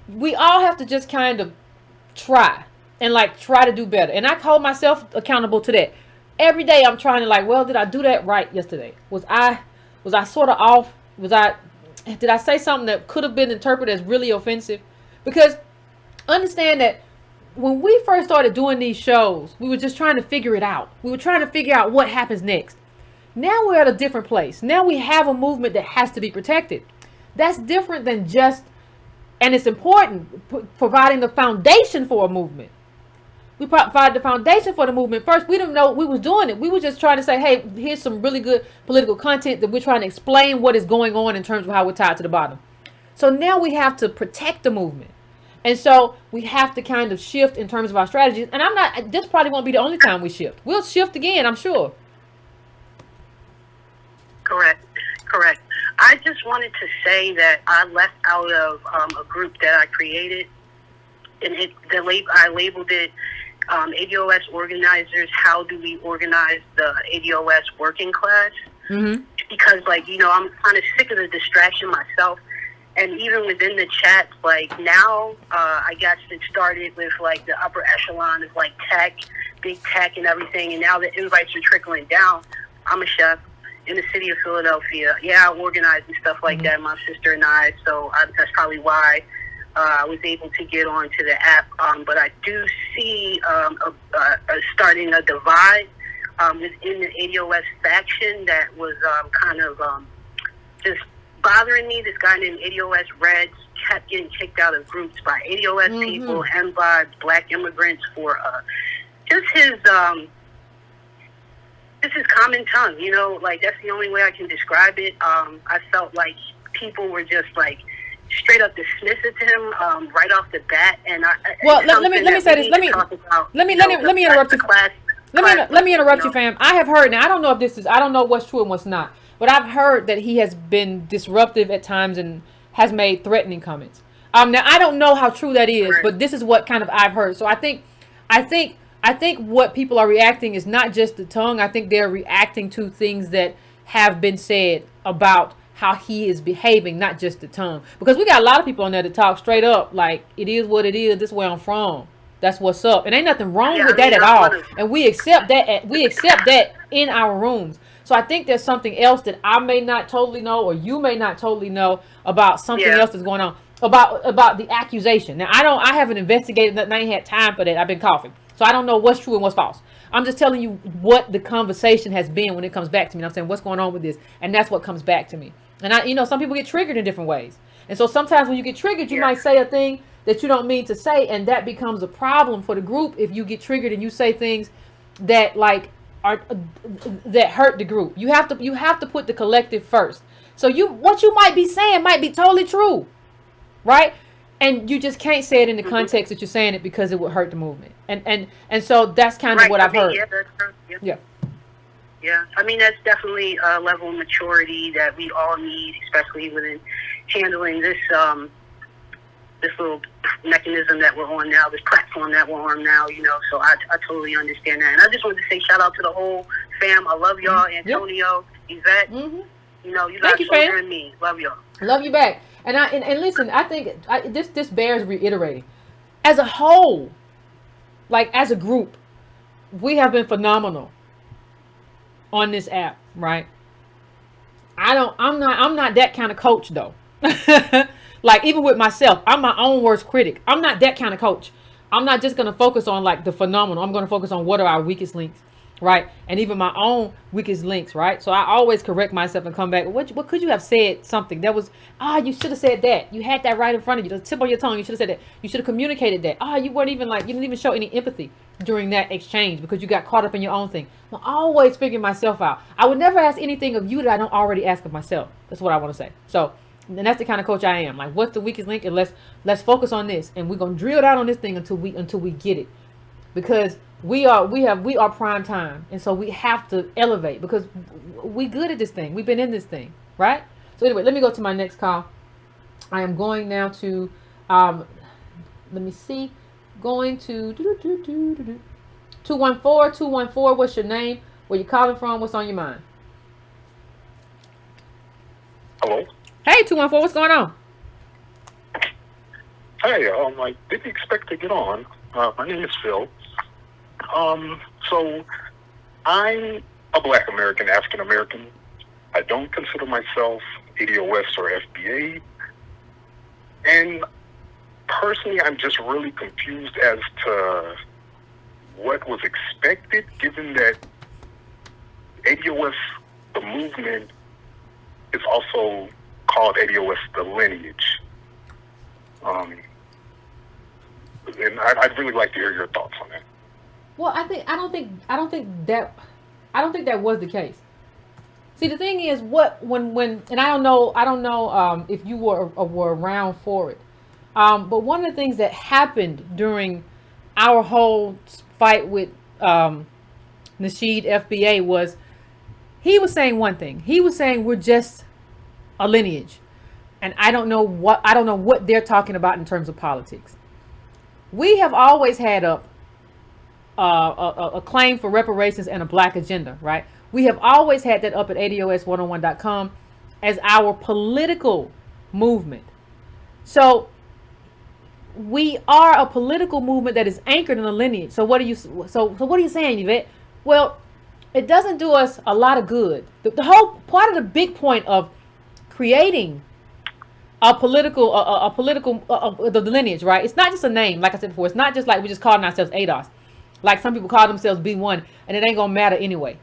we all have to just kind of try and try to do better. And I hold myself accountable to that. Every day I'm trying to well, did I do that right yesterday? Was I sort of off? Did I say something that could have been interpreted as really offensive? Because understand that when we first started doing these shows, we were just trying to figure it out. We were trying to figure out what happens next. Now we're at a different place. Now we have a movement that has to be protected. That's different than just, and it's important, providing the foundation for a movement. We provided the foundation for the movement first. We didn't know we was doing it. We were just trying to say, hey, here's some really good political content that we're trying to explain what is going on in terms of how we're tied to the bottom. So now we have to protect the movement. And so we have to kind of shift in terms of our strategies. And this probably won't be the only time we shift. We'll shift again, I'm sure. Correct. I just wanted to say that I left out of a group that I created, and I labeled it ADOS organizers. How do we organize the ADOS working class? Mm-hmm. Because, like, you know, I'm kind of sick of the distraction myself. And even within the chats, like, now I got it started with, like, the upper echelon of, like, tech, big tech and everything. And now the invites are trickling down. I'm a chef in the city of Philadelphia. Yeah, I organize and stuff like that, my sister and I. So that's probably why I was able to get onto the app. But I do see starting a divide within the ADOS faction that was kind of just bothering me. This guy named ADOS Reds kept getting kicked out of groups by ADOS people and by black immigrants for just his common tongue, you know, like that's the only way I can describe it. I felt like people were just like straight up dismissive to him right off the bat. And let me say this. Let me interrupt you. Let me interrupt you, fam. I have heard, now I don't know if I don't know what's true and what's not, but I've heard that he has been disruptive at times and has made threatening comments. Now I don't know how true that is, but this is what kind of I've heard. So I think what people are reacting is not just the tongue. I think they're reacting to things that have been said about how he is behaving, not just the tongue. Because we got a lot of people on there to talk straight up, like, it is what it is, this is where I'm from. That's what's up. And ain't nothing wrong with that at all. And we accept that. We accept that in our rooms. So I think there's something else that I may not totally know, or you may not totally know about something else that's going on about the accusation. Now I haven't investigated that. And I ain't had time for that. I've been coughing, so I don't know what's true and what's false. I'm just telling you what the conversation has been when it comes back to me. And I'm saying, what's going on with this, and that's what comes back to me. And some people get triggered in different ways. And so sometimes when you get triggered, you might say a thing that you don't mean to say, and that becomes a problem for the group if you get triggered and you say things that that hurt the group. You have to put the collective first. So what you might be saying might be totally true, right? And you just can't say it in the context that you're saying it because it would hurt the movement. And so that's kind of what I've heard. Yeah, that's true. Yeah. Yeah, I mean, that's definitely a level of maturity that we all need, especially within handling this this little mechanism that we're on now, this platform that we're on now, you know. So I totally understand that. And I just wanted to say shout out to the whole fam. I love y'all, Antonio, Yvette. You know, you guys are me. Love y'all. Love you back. And listen, I think this bears reiterating. As a whole, like as a group, we have been phenomenal on this app, right? I'm not that kind of coach though. Like even with myself, I'm my own worst critic. I'm not that kind of coach. I'm not just going to focus on like the phenomenal. I'm going to focus on what are our weakest links, right? And even my own weakest links, right? So I always correct myself and come back. What could you have said something that was, you should have said that. You had that right in front of you, the tip of your tongue. You should have said that. You should have communicated that. You weren't even you didn't even show any empathy during that exchange because you got caught up in your own thing. I'm always figuring myself out. I would never ask anything of you that I don't already ask of myself. That's what I want to say. So, and that's the kind of coach I am. Like, what's the weakest link? And let's focus on this, and we're gonna drill down on this thing until we get it, because we are prime time, and so we have to elevate because we good at this thing. We've been in this thing, right? So anyway, let me go to my next call. I am going now to let me see, going to 214. What's your name? Where you calling from? What's on your mind? Hello. Hey, 214, what's going on? Hey, I didn't expect to get on. My name is Phil. So I'm a Black American, African American. I don't consider myself ADOS or FBA. And personally, I'm just really confused as to what was expected, given that ADOS, the movement, is also called ADOS the Lineage. And I'd really like to hear your thoughts on that. Well, I don't think that was the case. See, the thing is, when and I don't know if you were around for it, but one of the things that happened during our whole fight with Nasheed FBA was he was saying one thing. He was saying we're just a lineage, and I don't know what they're talking about in terms of politics. We have always had up a claim for reparations and a black agenda, right? We have always had that up at ADOS101.com as our political movement. So we are a political movement that is anchored in a lineage. So what are you saying, Yvette? Well, it doesn't do us a lot of good. The whole part of the big point of creating the lineage, right? It's not just a name, like I said before. It's not just like we just calling ourselves ADOS. Like some people call themselves B1, and it ain't gonna matter anyway.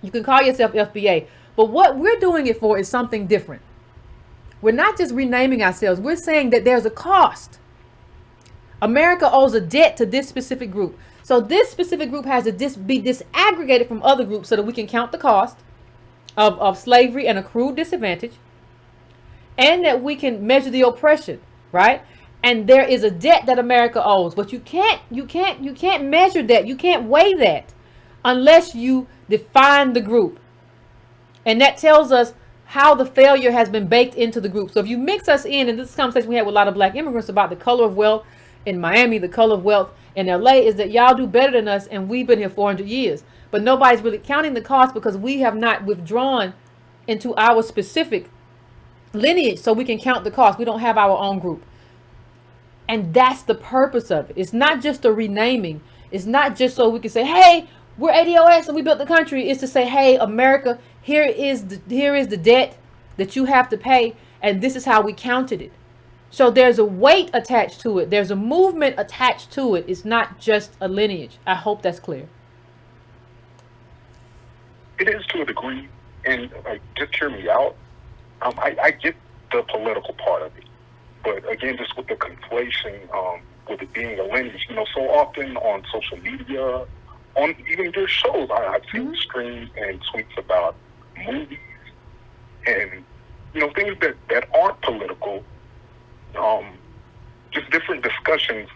You can call yourself FBA, but what we're doing it for is something different. We're not just renaming ourselves. We're saying that there's a cost. America owes a debt to this specific group. So this specific group has to be disaggregated from other groups so that we can count the cost of slavery and accrued disadvantage, and that we can measure the oppression, right? And there is a debt that America owes, but you can't measure that. You can't weigh that unless you define the group. And that tells us how the failure has been baked into the group. So if you mix us in, and this conversation we had with a lot of black immigrants about the color of wealth in Miami, the color of wealth in LA, is that y'all do better than us, and we've been here 400 years. But nobody's really counting the cost because we have not withdrawn into our specific lineage so we can count the cost. We don't have our own group. And that's the purpose of it. It's not just a renaming. It's not just so we can say, hey, we're ADOS and we built the country. It's to say, hey, America, here is the debt that you have to pay, and this is how we counted it. So there's a weight attached to it. There's a movement attached to it. It's not just a lineage. I hope that's clear. It is to a degree, and just hear me out. I get the political part of it, but again, just with the conflation, with it being a lineage, so often on social media, on even your shows, I've seen streams and tweets about movies and things that aren't political, just different discussions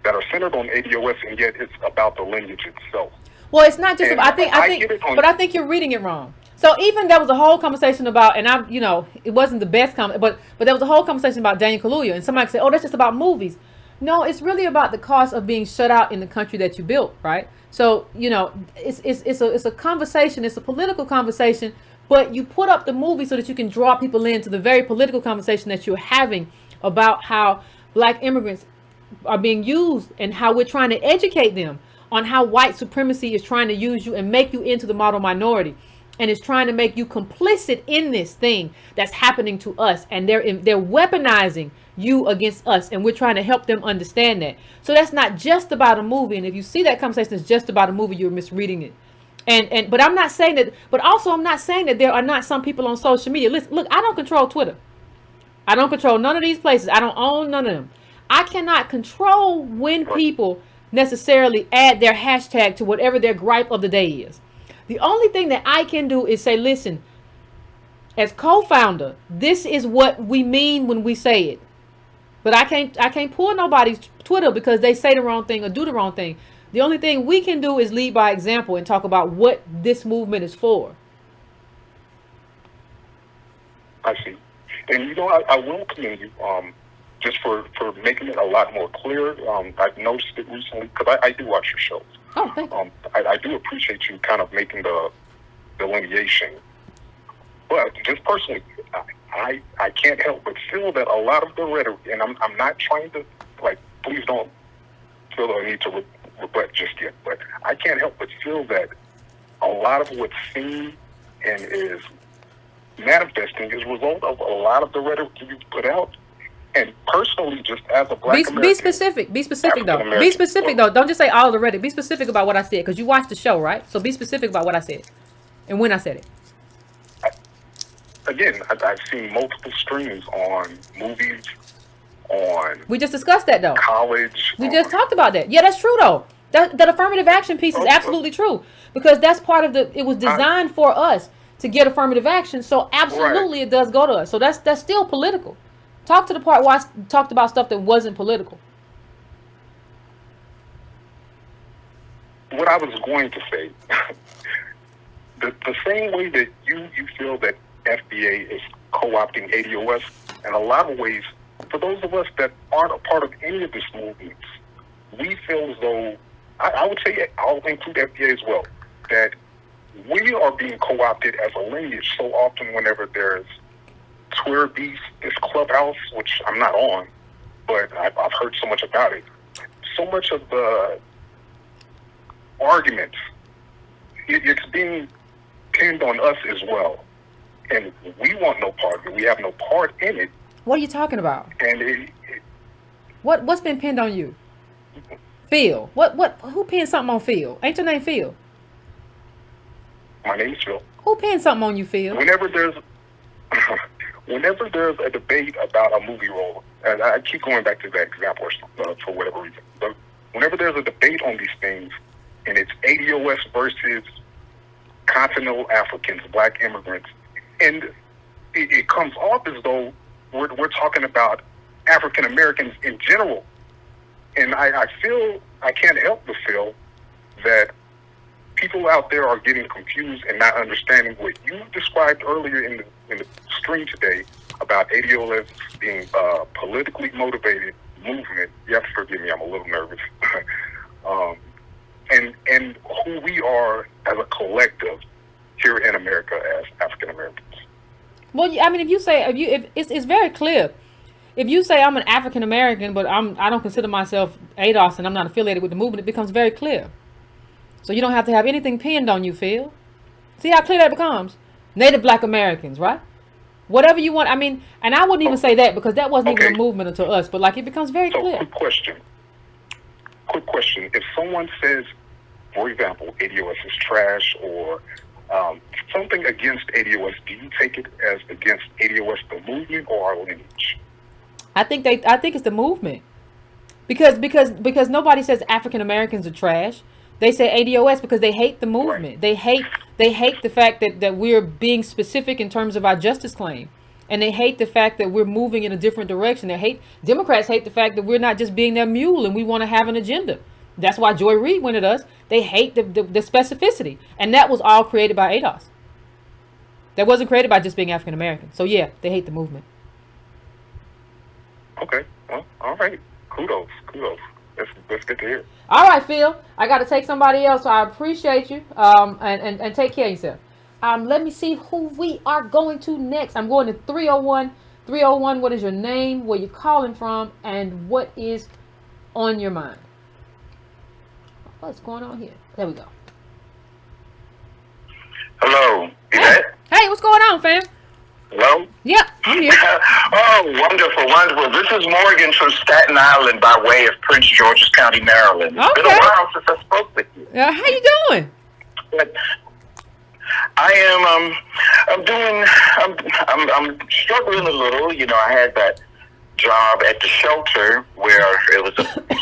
that are centered on ADOS, and yet it's about the lineage itself. Well, it's not just. I think you're reading it wrong. So even there was a whole conversation about, and it wasn't the best comment, but there was a whole conversation about Daniel Kaluuya, and somebody said, "Oh, that's just about movies." No, it's really about the cost of being shut out in the country that you built, right? So it's a conversation. It's a political conversation, but you put up the movie so that you can draw people into the very political conversation that you're having about how black immigrants are being used and how we're trying to educate them on how white supremacy is trying to use you and make you into the model minority. And it's trying to make you complicit in this thing that's happening to us. And they're weaponizing you against us. And we're trying to help them understand that. So that's not just about a movie. And if you see that conversation is just about a movie, you're misreading it. But I'm not saying that. But also, I'm not saying that there are not some people on social media. Listen, look, I don't control Twitter. I don't control none of these places. I don't own none of them. I cannot control when people necessarily add their hashtag to whatever their gripe of the day is. The only thing that I can do is say, listen, as co-founder, this is what we mean when we say it. But I can't pull nobody's Twitter because they say the wrong thing or do the wrong thing. The only thing we can do is lead by example and talk about what this movement is for. I see. And I will commend you just for making it a lot more clear. I've noticed it recently because I do watch your shows. Oh, thank you. I do appreciate you kind of making the delineation. But just personally, I can't help but feel that a lot of the rhetoric, and I'm not trying to, please don't feel the need to rebut just yet, but I can't help but feel that a lot of what's seen and is manifesting is a result of a lot of the rhetoric you put out. And personally, just as a black American, be specific though. Be specific though. Don't just say all the Reddit. Be specific about what I said because you watched the show, right? So be specific about what I said and when I said it. I've seen multiple streams on movies, on. We just discussed that though. College. We just talked about that. Yeah, that's true though. That affirmative action piece is absolutely true because that's part of it was designed for us to get affirmative action. So absolutely it does go to us. So that's still political. Talk to the part where I talked about stuff that wasn't political. What I was going to say, the same way that you feel that FBA is co-opting ADOS, in a lot of ways, for those of us that aren't a part of any of these movements, we feel as though, I would say, I'll include FBA as well, that we are being co-opted as a lineage so often whenever there's Twitter beef, this Clubhouse, which I'm not on, but I've heard so much about it. So much of the arguments, it's being pinned on us as well. And we want no part of it. We have no part in it. What are you talking about? And what's been pinned on you? Phil. Who pinned something on Phil? Ain't your name Phil? My name is Phil. Who pinned something on you, Phil? Whenever there's a debate about a movie role, and I keep going back to that example for whatever reason, but whenever there's a debate on these things, and it's ADOS versus continental Africans, black immigrants, and it comes off as though we're talking about African Americans in general. And I can't help but feel that people out there are getting confused and not understanding what you described earlier in the stream today about ADOS being a politically motivated movement. You have to forgive me, I'm a little nervous. And who we are as a collective here in America as African Americans. Well, I mean, if it's very clear. If you say I'm an African American, but I don't consider myself ADOS and I'm not affiliated with the movement, it becomes very clear. So you don't have to have anything pinned on you, Phil. See how clear that becomes? Native Black Americans, right? Whatever you want. I mean, and I wouldn't even say that because that wasn't even a movement until us. But like, it becomes very clear. Quick question. If someone says, for example, ADOS is trash or something against ADOS, do you take it as against ADOS the movement or our lineage? I think it's the movement. Because nobody says African Americans are trash. They say ADOS because they hate the movement. Right. They hate the fact that we're being specific in terms of our justice claim. And they hate the fact that we're moving in a different direction. Democrats hate the fact that we're not just being their mule and we want to have an agenda. That's why Joy Reid went at us. They hate the specificity. And that was all created by ADOS. That wasn't created by just being African American. So yeah, they hate the movement. Okay. Well, all right. Kudos. That's good to hear. All right, Phil. I got to take somebody else, so I appreciate you. And take care of yourself. Let me see who we are going to next. I'm going to 301. 301, what is your name, where you're calling from, and what is on your mind? What's going on here? There we go. Hello. Hey, what's going on, fam? Hello? Yep, I'm here. Oh, wonderful. This is Morgan from Staten Island by way of Prince George's County, Maryland. It's been a while since I spoke with you. How you doing? But I'm struggling a little. You know, I had that job at the shelter where it was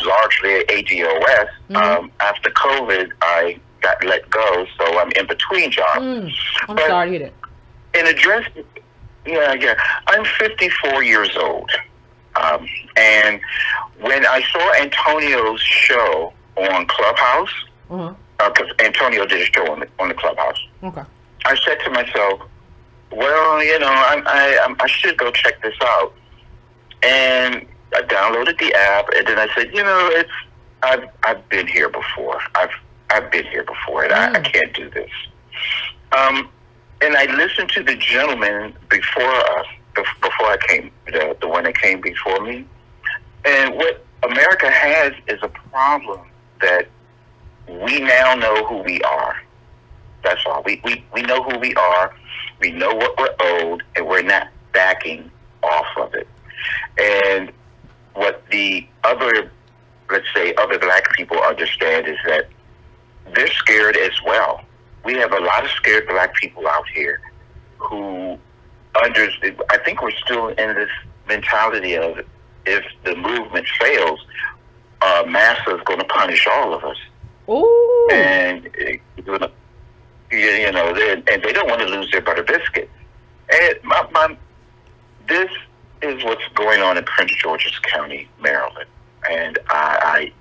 largely ADOS. Mm-hmm. After COVID, I got let go, so I'm in between jobs. I'm sorry to hear that. In addressing... Yeah. I'm 54 years old. And when I saw Antonio's show on Clubhouse, because Antonio did a show on the Clubhouse, I said to myself, well, you know, I should go check this out. And I downloaded the app, and then I said, you know, I've been here before. I've been here before, and I can't do this. And I listened to the gentleman before I came, the one that came before me. And what America has is a problem that we now know who we are. That's all. We know who we are. We know what we're owed, and we're not backing off of it. And what the other, let's say, other black people understand is that they're scared as well. We have a lot of scared black people out here who understand. I think we're still in this mentality of if the movement fails, NASA is going to punish all of us. Ooh. And You know, and they don't want to lose their butter biscuit. And this is what's going on in Prince George's County, Maryland. And my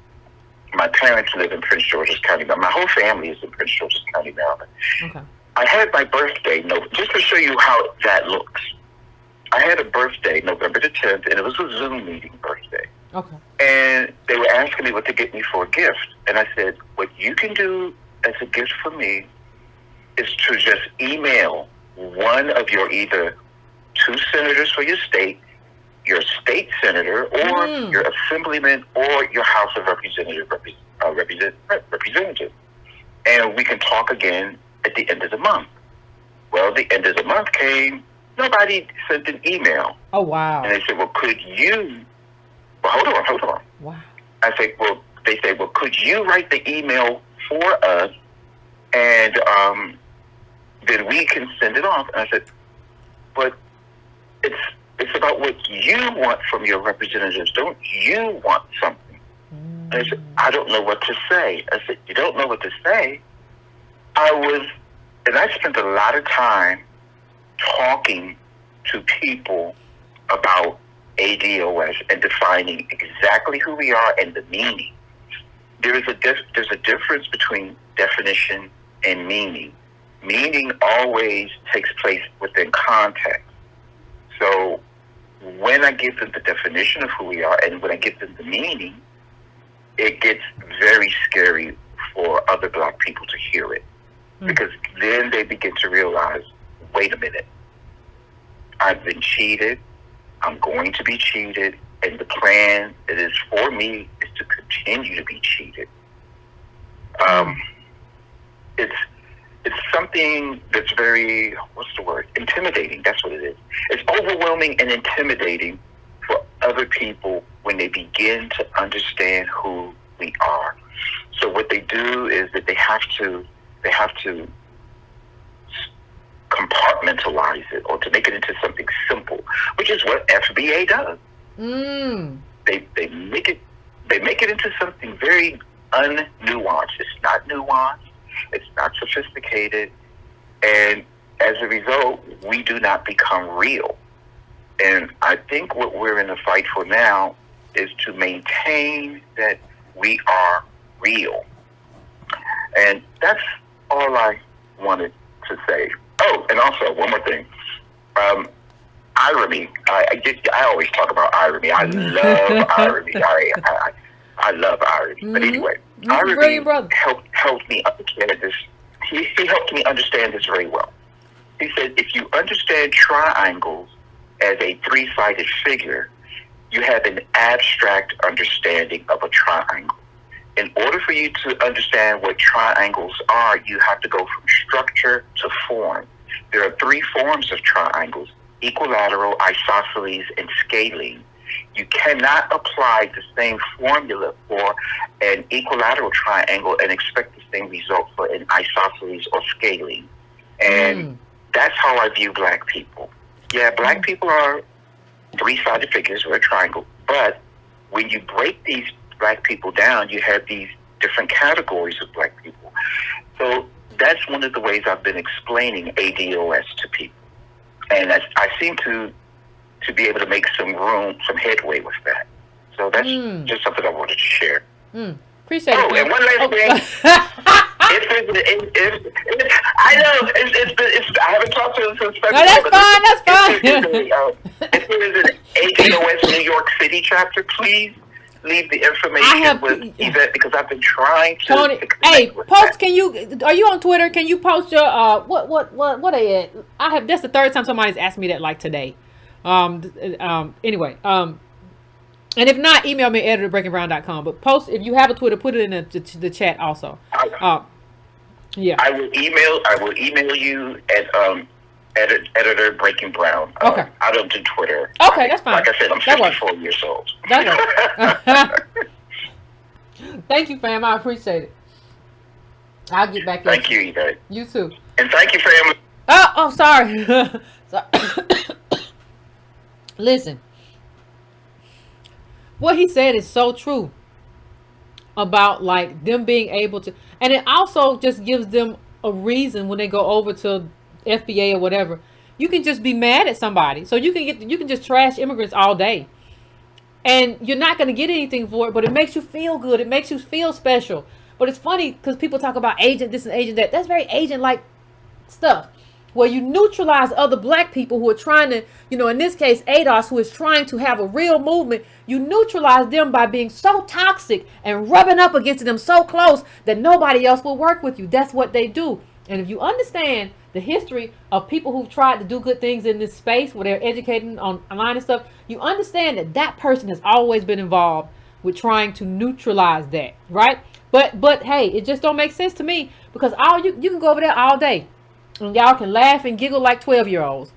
parents live in Prince George's County, but my whole family is in Prince George's County, Maryland. Okay. I had my birthday, just to show you how that looks. I had a birthday, November the 10th, and it was a Zoom meeting birthday. Okay. And they were asking me what to get me for a gift. And I said, what you can do as a gift for me is to just email one of your either 2 senators for your state senator, or your assemblyman, or your House of Representative. And we can talk again at the end of the month. Well, the end of the month came, nobody sent an email. Oh, wow. And they said, well, could you... Well, hold on. Wow. They say, well, could you write the email for us, and then we can send it off? And I said, but it's about what you want from your representatives. Don't you want something? And I said, I don't know what to say. I said, you don't know what to say? And I spent a lot of time talking to people about ADOS and defining exactly who we are and the meaning. There's a difference between definition and meaning. Meaning always takes place within context. So when I give them the definition of who we are and when I give them the meaning, it gets very scary for other Black people to hear it. Because then they begin to realize, wait a minute, I've been cheated, I'm going to be cheated, and the plan that is for me is to continue to be cheated. It's something that's very, intimidating. That's what it is. It's overwhelming and intimidating for other people when they begin to understand who we are. So what they do is that they have to compartmentalize it, or to make it into something simple, which is what FBA does. They make it into something very unnuanced. It's not nuanced. It's not sophisticated, and as a result, we do not become real. And I think what we're in the fight for now is to maintain that we are real. And that's all I wanted to say. Oh, and also one more thing. Irony. I always talk about irony. I love irony. I love irony. But anyway, irony helped me understand this. He helped me understand this very well. He said, if you understand triangles as a 3-sided figure, you have an abstract understanding of a triangle. In order for you to understand what triangles are, you have to go from structure to form. There are 3 forms of triangles: equilateral, isosceles, and scalene. You cannot apply the same formula for an equilateral triangle and expect the same result for an isosceles or scalene. And that's how I view Black people. Yeah, Black people are 3-sided figures or a triangle, but when you break these Black people down, you have these different categories of Black people. So that's one of the ways I've been explaining ADOS to people. And I seem to be able to make some headway with that. So that's just something I wanted to share. Appreciate it. Oh, and one last thing. I know I haven't talked to him since February. No, that's fine. If there is an ADOS New York City chapter, please leave the information with Yvette, because I've been trying to. Tony, hey, post. Are you on Twitter? Can you post your what are you? That's the 3rd time somebody's asked me that, like today. Anyway, and if not, email me at editor@breakingbrown.com. But post, if you have a Twitter, put it in the chat also. Yeah. I will email you at editor Breaking Brown. Okay. I don't do Twitter. Okay, that's fine. Like I said, I'm 54 years old. That works. Thank you, fam. I appreciate it. I'll get back. Thank you, Yvette. You too. And thank you, family. Oh, sorry. Listen, what he said is so true about like them being able to, and it also just gives them a reason when they go over to FBA or whatever. You can just be mad at somebody. So you can just trash immigrants all day. And you're not going to get anything for it, but it makes you feel good. It makes you feel special. But it's funny because people talk about agent this and agent that. That's very agent-like stuff. Where you neutralize other black people who are trying to, in this case, ADOS, who is trying to have a real movement. You neutralize them by being so toxic and rubbing up against them so close that nobody else will work with you. That's what they do. And if you understand the history of people who've tried to do good things in this space where they're educating online and stuff, you understand that that person has always been involved with trying to neutralize that, right? But hey, it just don't make sense to me because you can go over there all day and y'all can laugh and giggle like 12-year-olds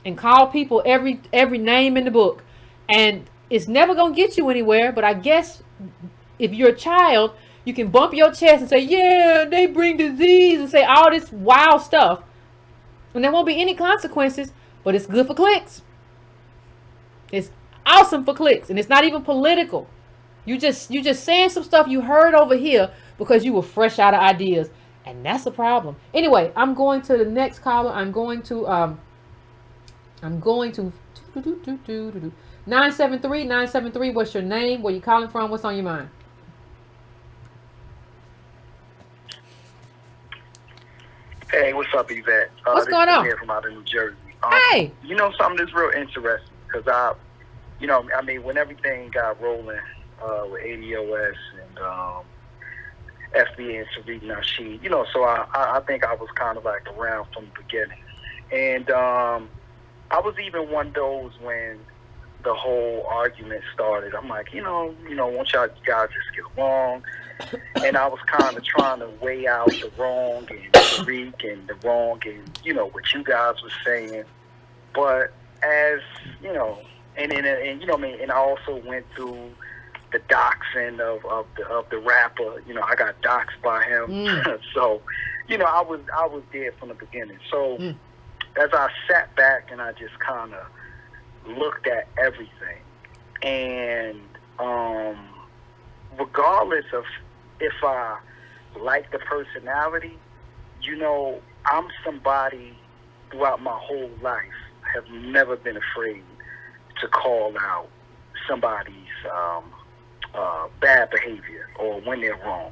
and call people every name in the book, and it's never gonna get you anywhere. But I guess if you're a child, you can bump your chest and say, yeah, they bring disease, and say all this wild stuff. And there won't be any consequences, but it's good for clicks. It's awesome for clicks. And it's not even political. You just saying some stuff you heard over here because you were fresh out of ideas. And that's a problem. Anyway, I'm going to the next caller. I'm going to 973, what's your name? Where you calling from? What's on your mind? Hey, what's up, Yvette? What's going on? Here from out of New Jersey. Hey. You know something that's real interesting because when everything got rolling with ADOS and FBA and Sadiq Nasheed, so I think I was kind of like around from the beginning. And I was even one of those when the whole argument started. I'm like, once y'all guys just get along. And I was kind of trying to weigh out the wrong and Tariq and the wrong and, what you guys were saying. But as, and I also went through the doxing of the rapper. I got doxed by him. So, I was there from the beginning. So as I sat back and I just kind of looked at everything, and regardless of if I like the personality, I'm somebody throughout my whole life have never been afraid to call out somebody's bad behavior or when they're wrong.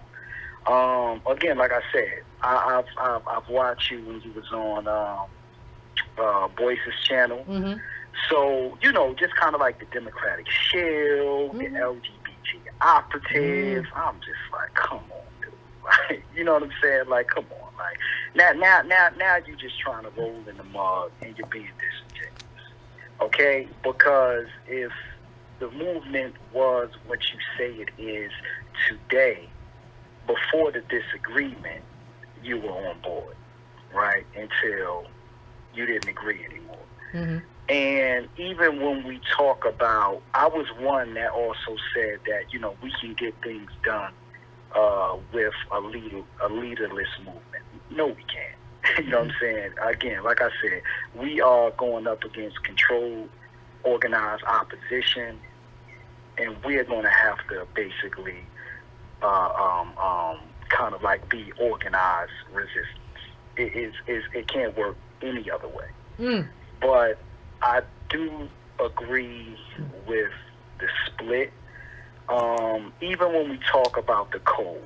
Again, like I said, I've watched you when you was on Boyce's channel. Mm-hmm. So, just kind of like the Democratic Shield, the LGBT operative. I'm just like, come on, dude. Like, you know what I'm saying? Like, come on. Like, now you're just trying to roll in the mud and you're being disingenuous. Okay? Because if the movement was what you say it is today, before the disagreement, you were on board, right? Until you didn't agree anymore. Mm-hmm. And even when we talk about, I was one that also said that, we can get things done with a leaderless movement. No, we can't. You know what I'm saying? Again, like I said, we are going up against controlled, organized opposition, and we're going to have to basically kind of like be organized resistance. It can't work any other way. But I do agree with the split. Even when we talk about the code,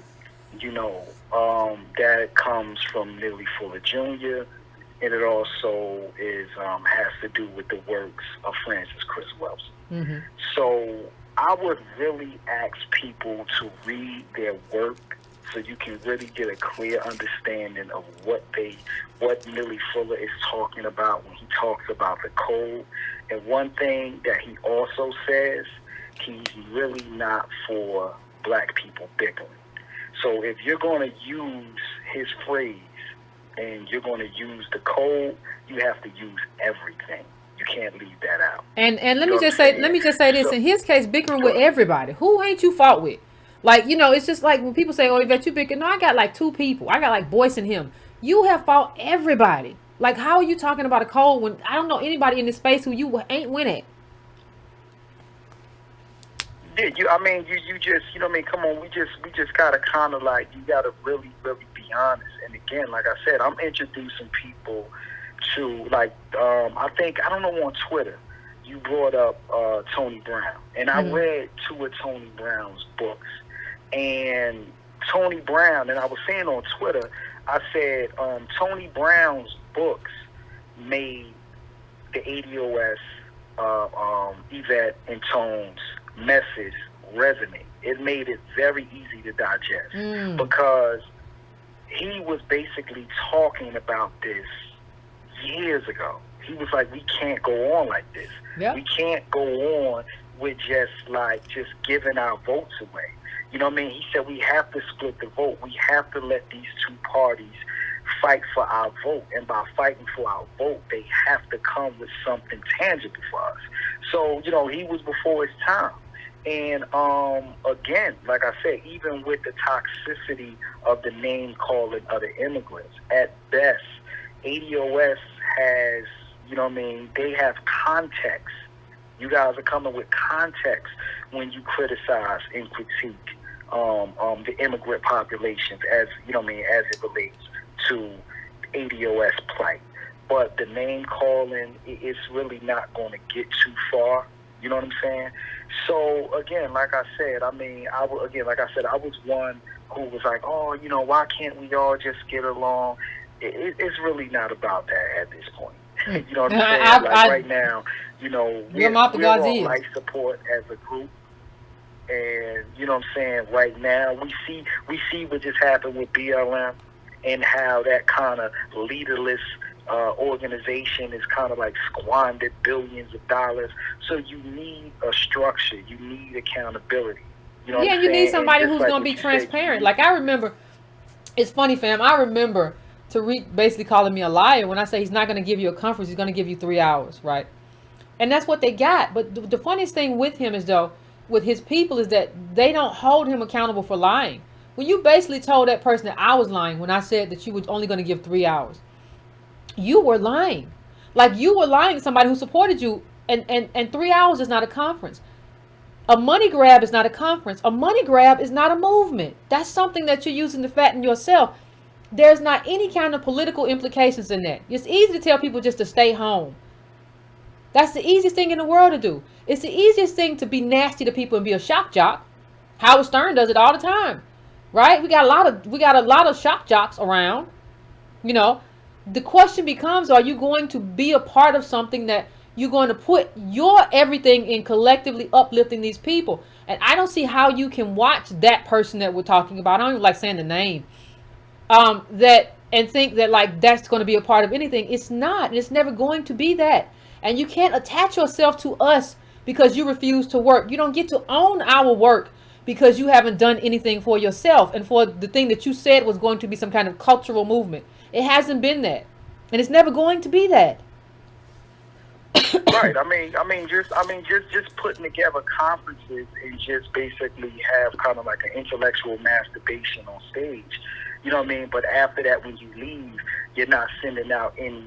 that comes from Neely Fuller Jr., and it also has to do with the works of Francis Chris Wilson. Mm-hmm. So I would really ask people to read their work so you can really get a clear understanding of what Neely Fuller is talking about when he talks about the code. And one thing that he also says, he's really not for black people bickering. So if you're going to use his phrase and you're going to use the code, you have to use everything. You can't leave that out. And let me just say this. So, in his case, bickering with everybody. Who ain't you fought with? Like, it's just like when people say, oh, Yvette, you bickering. No, I got like 2 people. I got like Boyce and him. You have fought everybody. Like, how are you talking about a code when I don't know anybody in this space who you ain't win at? I mean, you just, you know what I mean? Come on, we just gotta kind of like, you gotta really, really be honest. And again, like I said, I'm introducing people to, like, I don't know, on Twitter, you brought up Tony Brown, and I read 2 of Tony Brown's books. And Tony Brown, and I was saying on Twitter, I said Tony Brown's books made the ADOS, Yvette and Tone's message resonate. It made it very easy to digest because he was basically talking about this years ago. He was like, we can't go on like this. Yep. We can't go on with just giving our votes away. You know what I mean? He said we have to split the vote. We have to let these 2 parties fight for our vote. And by fighting for our vote, they have to come with something tangible for us. So, you know, he was before his time. And again, like I said, even with the toxicity of the name calling other immigrants, at best, ADOS has, you know what I mean, they have context. You guys are coming with context when you criticize and critique the immigrant populations, as you know what I mean, as it relates to ADOS plight. But the name calling, it's really not going to get too far. You know what I'm saying? So again, like I said, I mean, I was one who was like, oh, you know, why can't we all just get along? It's really not about that at this point. You know what I'm saying? Right now, you know, we're on life support as a group. And you know what I'm saying? Right now, we see what just happened with BLM and how that kind of leaderless organization is kind of like squandered billions of dollars. So you need a structure. You need accountability. You know you need somebody who's going to be transparent. Like I remember, it's funny, fam. I remember Tariq basically calling me a liar when I say he's not going to give you a conference. He's going to give you 3 hours, right? And that's what they got. But the funniest thing with him is, though, with his people, is that they don't hold him accountable for lying. When you basically told that person that I was lying when I said that you were only going to give 3 hours, you were lying. Like you were lying to somebody who supported you. And 3 hours is not a conference. A money grab is not a conference. A money grab is not a movement. That's something that you're using to fatten yourself. There's not any kind of political implications in that. It's easy to tell people just to stay home. That's the easiest thing in the world to do. It's the easiest thing to be nasty to people and be a shock jock. Howard Stern does it all the time, right? We got a lot of shock jocks around. You know, the question becomes: are you going to be a part of something that you're going to put your everything in collectively uplifting these people? And I don't see how you can watch that person that we're talking about. I don't even like saying the name. That and think that like that's going to be a part of anything. It's not. It's never going to be that. And you can't attach yourself to us because you refuse to work. You don't get to own our work because you haven't done anything for yourself and for the thing that you said was going to be some kind of cultural movement. It hasn't been that, and it's never going to be that. Right. I mean, just putting together conferences and just basically have kind of like an intellectual masturbation on stage. You know what I mean? But after that, when you leave, you're not sending out any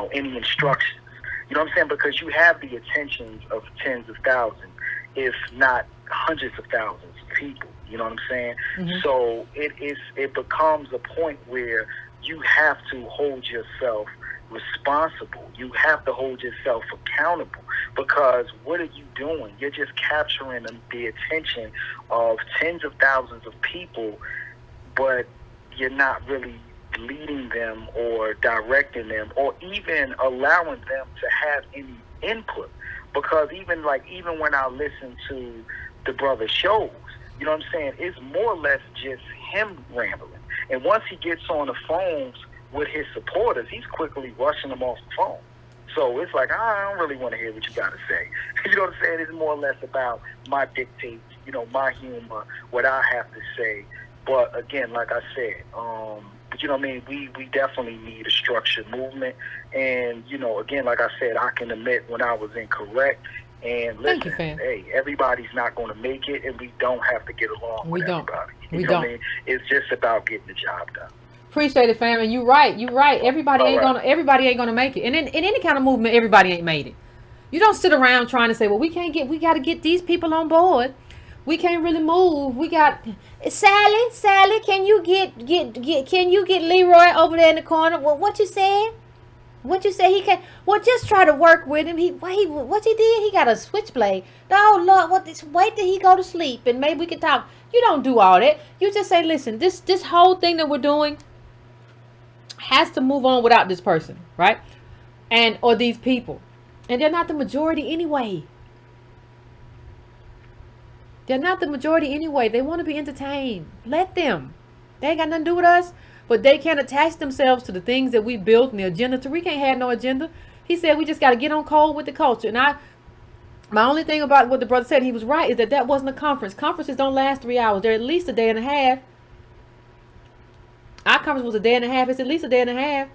instructions. You know what I'm saying? Because you have the attentions of tens of thousands, if not hundreds of thousands of people. You know what I'm saying? Mm-hmm. So it becomes a point where you have to hold yourself responsible. You have to hold yourself accountable, because what are you doing? You're just capturing the attention of tens of thousands of people, but you're not really leading them or directing them or even allowing them to have any input. Because even when I listen to the brother shows, you know what I'm saying, it's more or less just him rambling. And once he gets on the phones with his supporters, he's quickly rushing them off the phone. So it's like, I don't really want to hear what you got to say. You know what I'm saying? It's more or less about my dictates, my humor, what I have to say. But again, like I said, you know what I mean? We definitely need a structured movement. And, again, like I said, I can admit when I was incorrect. And listen, hey, everybody's not going to make it, and we don't have to get along with everybody. You know what I mean? It's just about getting the job done. Appreciate it, fam. And you're right. Everybody ain't gonna make it. And in any kind of movement, everybody ain't made it. You don't sit around trying to say, well, we got to get these people on board. We can't really move. We got Sally, can you get Leroy over there in the corner? Well, what you said? What you say he can? Well, just try to work with him. What he did? He got a switchblade. Oh Lord, wait till he go to sleep and maybe we can talk. You don't do all that. You just say, listen, this whole thing that we're doing has to move on without this person, right? Or these people, and they're not the majority anyway. They're not the majority anyway. They want to be entertained. Let them. They ain't got nothing to do with us. But they can't attach themselves to the things that we built and the agenda. Tariq ain't had no agenda. He said we just got to get on code with the culture. And my only thing about what the brother said, he was right, is that wasn't a conference. Conferences don't last 3 hours. They're at least a day and a half. Our conference was a day and a half. It's at least a day and a half.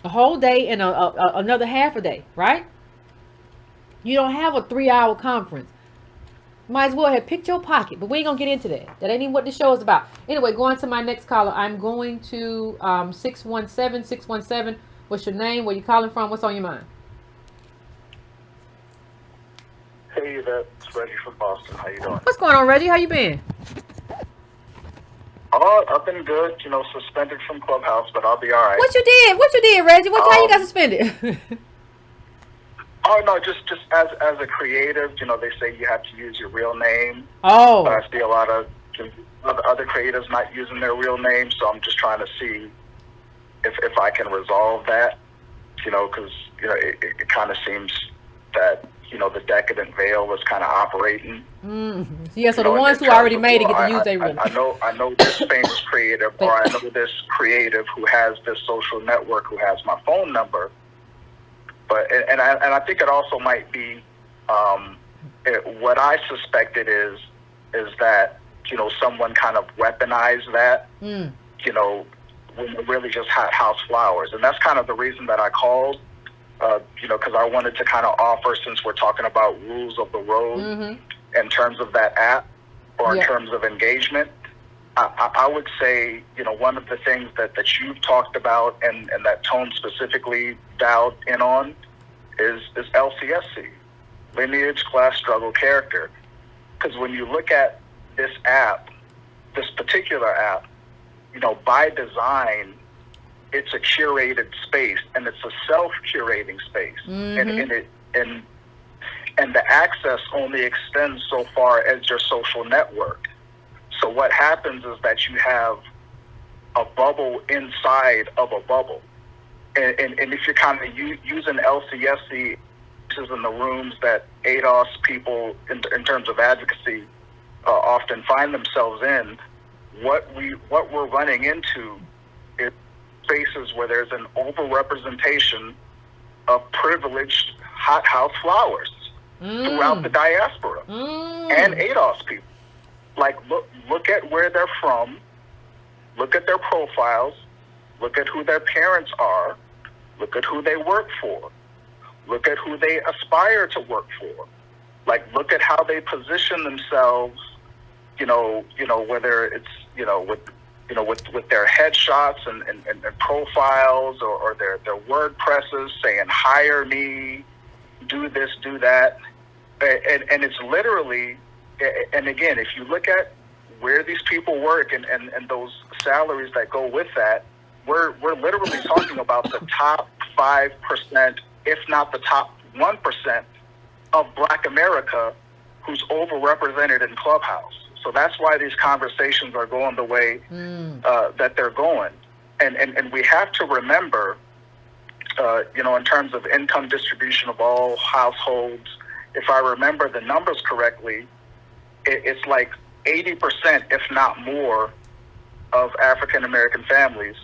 A whole day and another half a day, right? You don't have a 3-hour conference. Might as well have picked your pocket, but we ain't gonna get into that. That ain't even what the show is about. Anyway, going to my next caller. I'm going to 617. What's your name? Where you calling from? What's on your mind? Hey, that's Reggie from Boston. How you doing? What's going on, Reggie? How you been? Oh, I've been good. Suspended from Clubhouse, but I'll be all right. What you did, Reggie? How you got suspended? Oh no, just as a creative, they say you have to use your real name. Oh. But I see a lot of other creatives not using their real name, so I'm just trying to see if I can resolve that. Because it kind of seems that the decadent veil was kind of operating. Mm-hmm. Yeah, so the ones who already made it get to use their real name. I know this famous creative, or I know this creative who has this social network who has my phone number. But I think it also might be what I suspected is that someone kind of weaponized that when they're really just hot house flowers, and that's kind of the reason that I called because I wanted to kind of offer, since we're talking about rules of the road in terms of that app or in terms of engagement. I would say, one of the things that you've talked about and that Tone specifically dialed in on is LCSC, Lineage, Class, Struggle, Character. Because when you look at this app, this particular app, by design, it's a curated space, and it's a self-curating space. And the access only extends so far as your social network. So what happens is that you have a bubble inside of a bubble. And if you're kind of using LCSC, this is in the rooms that ADOS people, in terms of advocacy, often find themselves in, what we're running into is spaces where there's an overrepresentation of privileged hothouse flowers throughout the diaspora and ADOS people. Like, look at where they're from, look at their profiles, look at who their parents are, look at who they work for, look at who they aspire to work for. Like, look at how they position themselves, whether it's, with their headshots and profiles or their WordPresses saying, hire me, do this, do that. And it's literally, and again, if you look at where these people work and those salaries that go with that, we're literally talking about the top 5%, if not the top 1% of Black America who's overrepresented in Clubhouse. So that's why these conversations are going the way that they're going. And we have to remember, in terms of income distribution of all households, if I remember the numbers correctly, it's like 80%, if not more, of African American families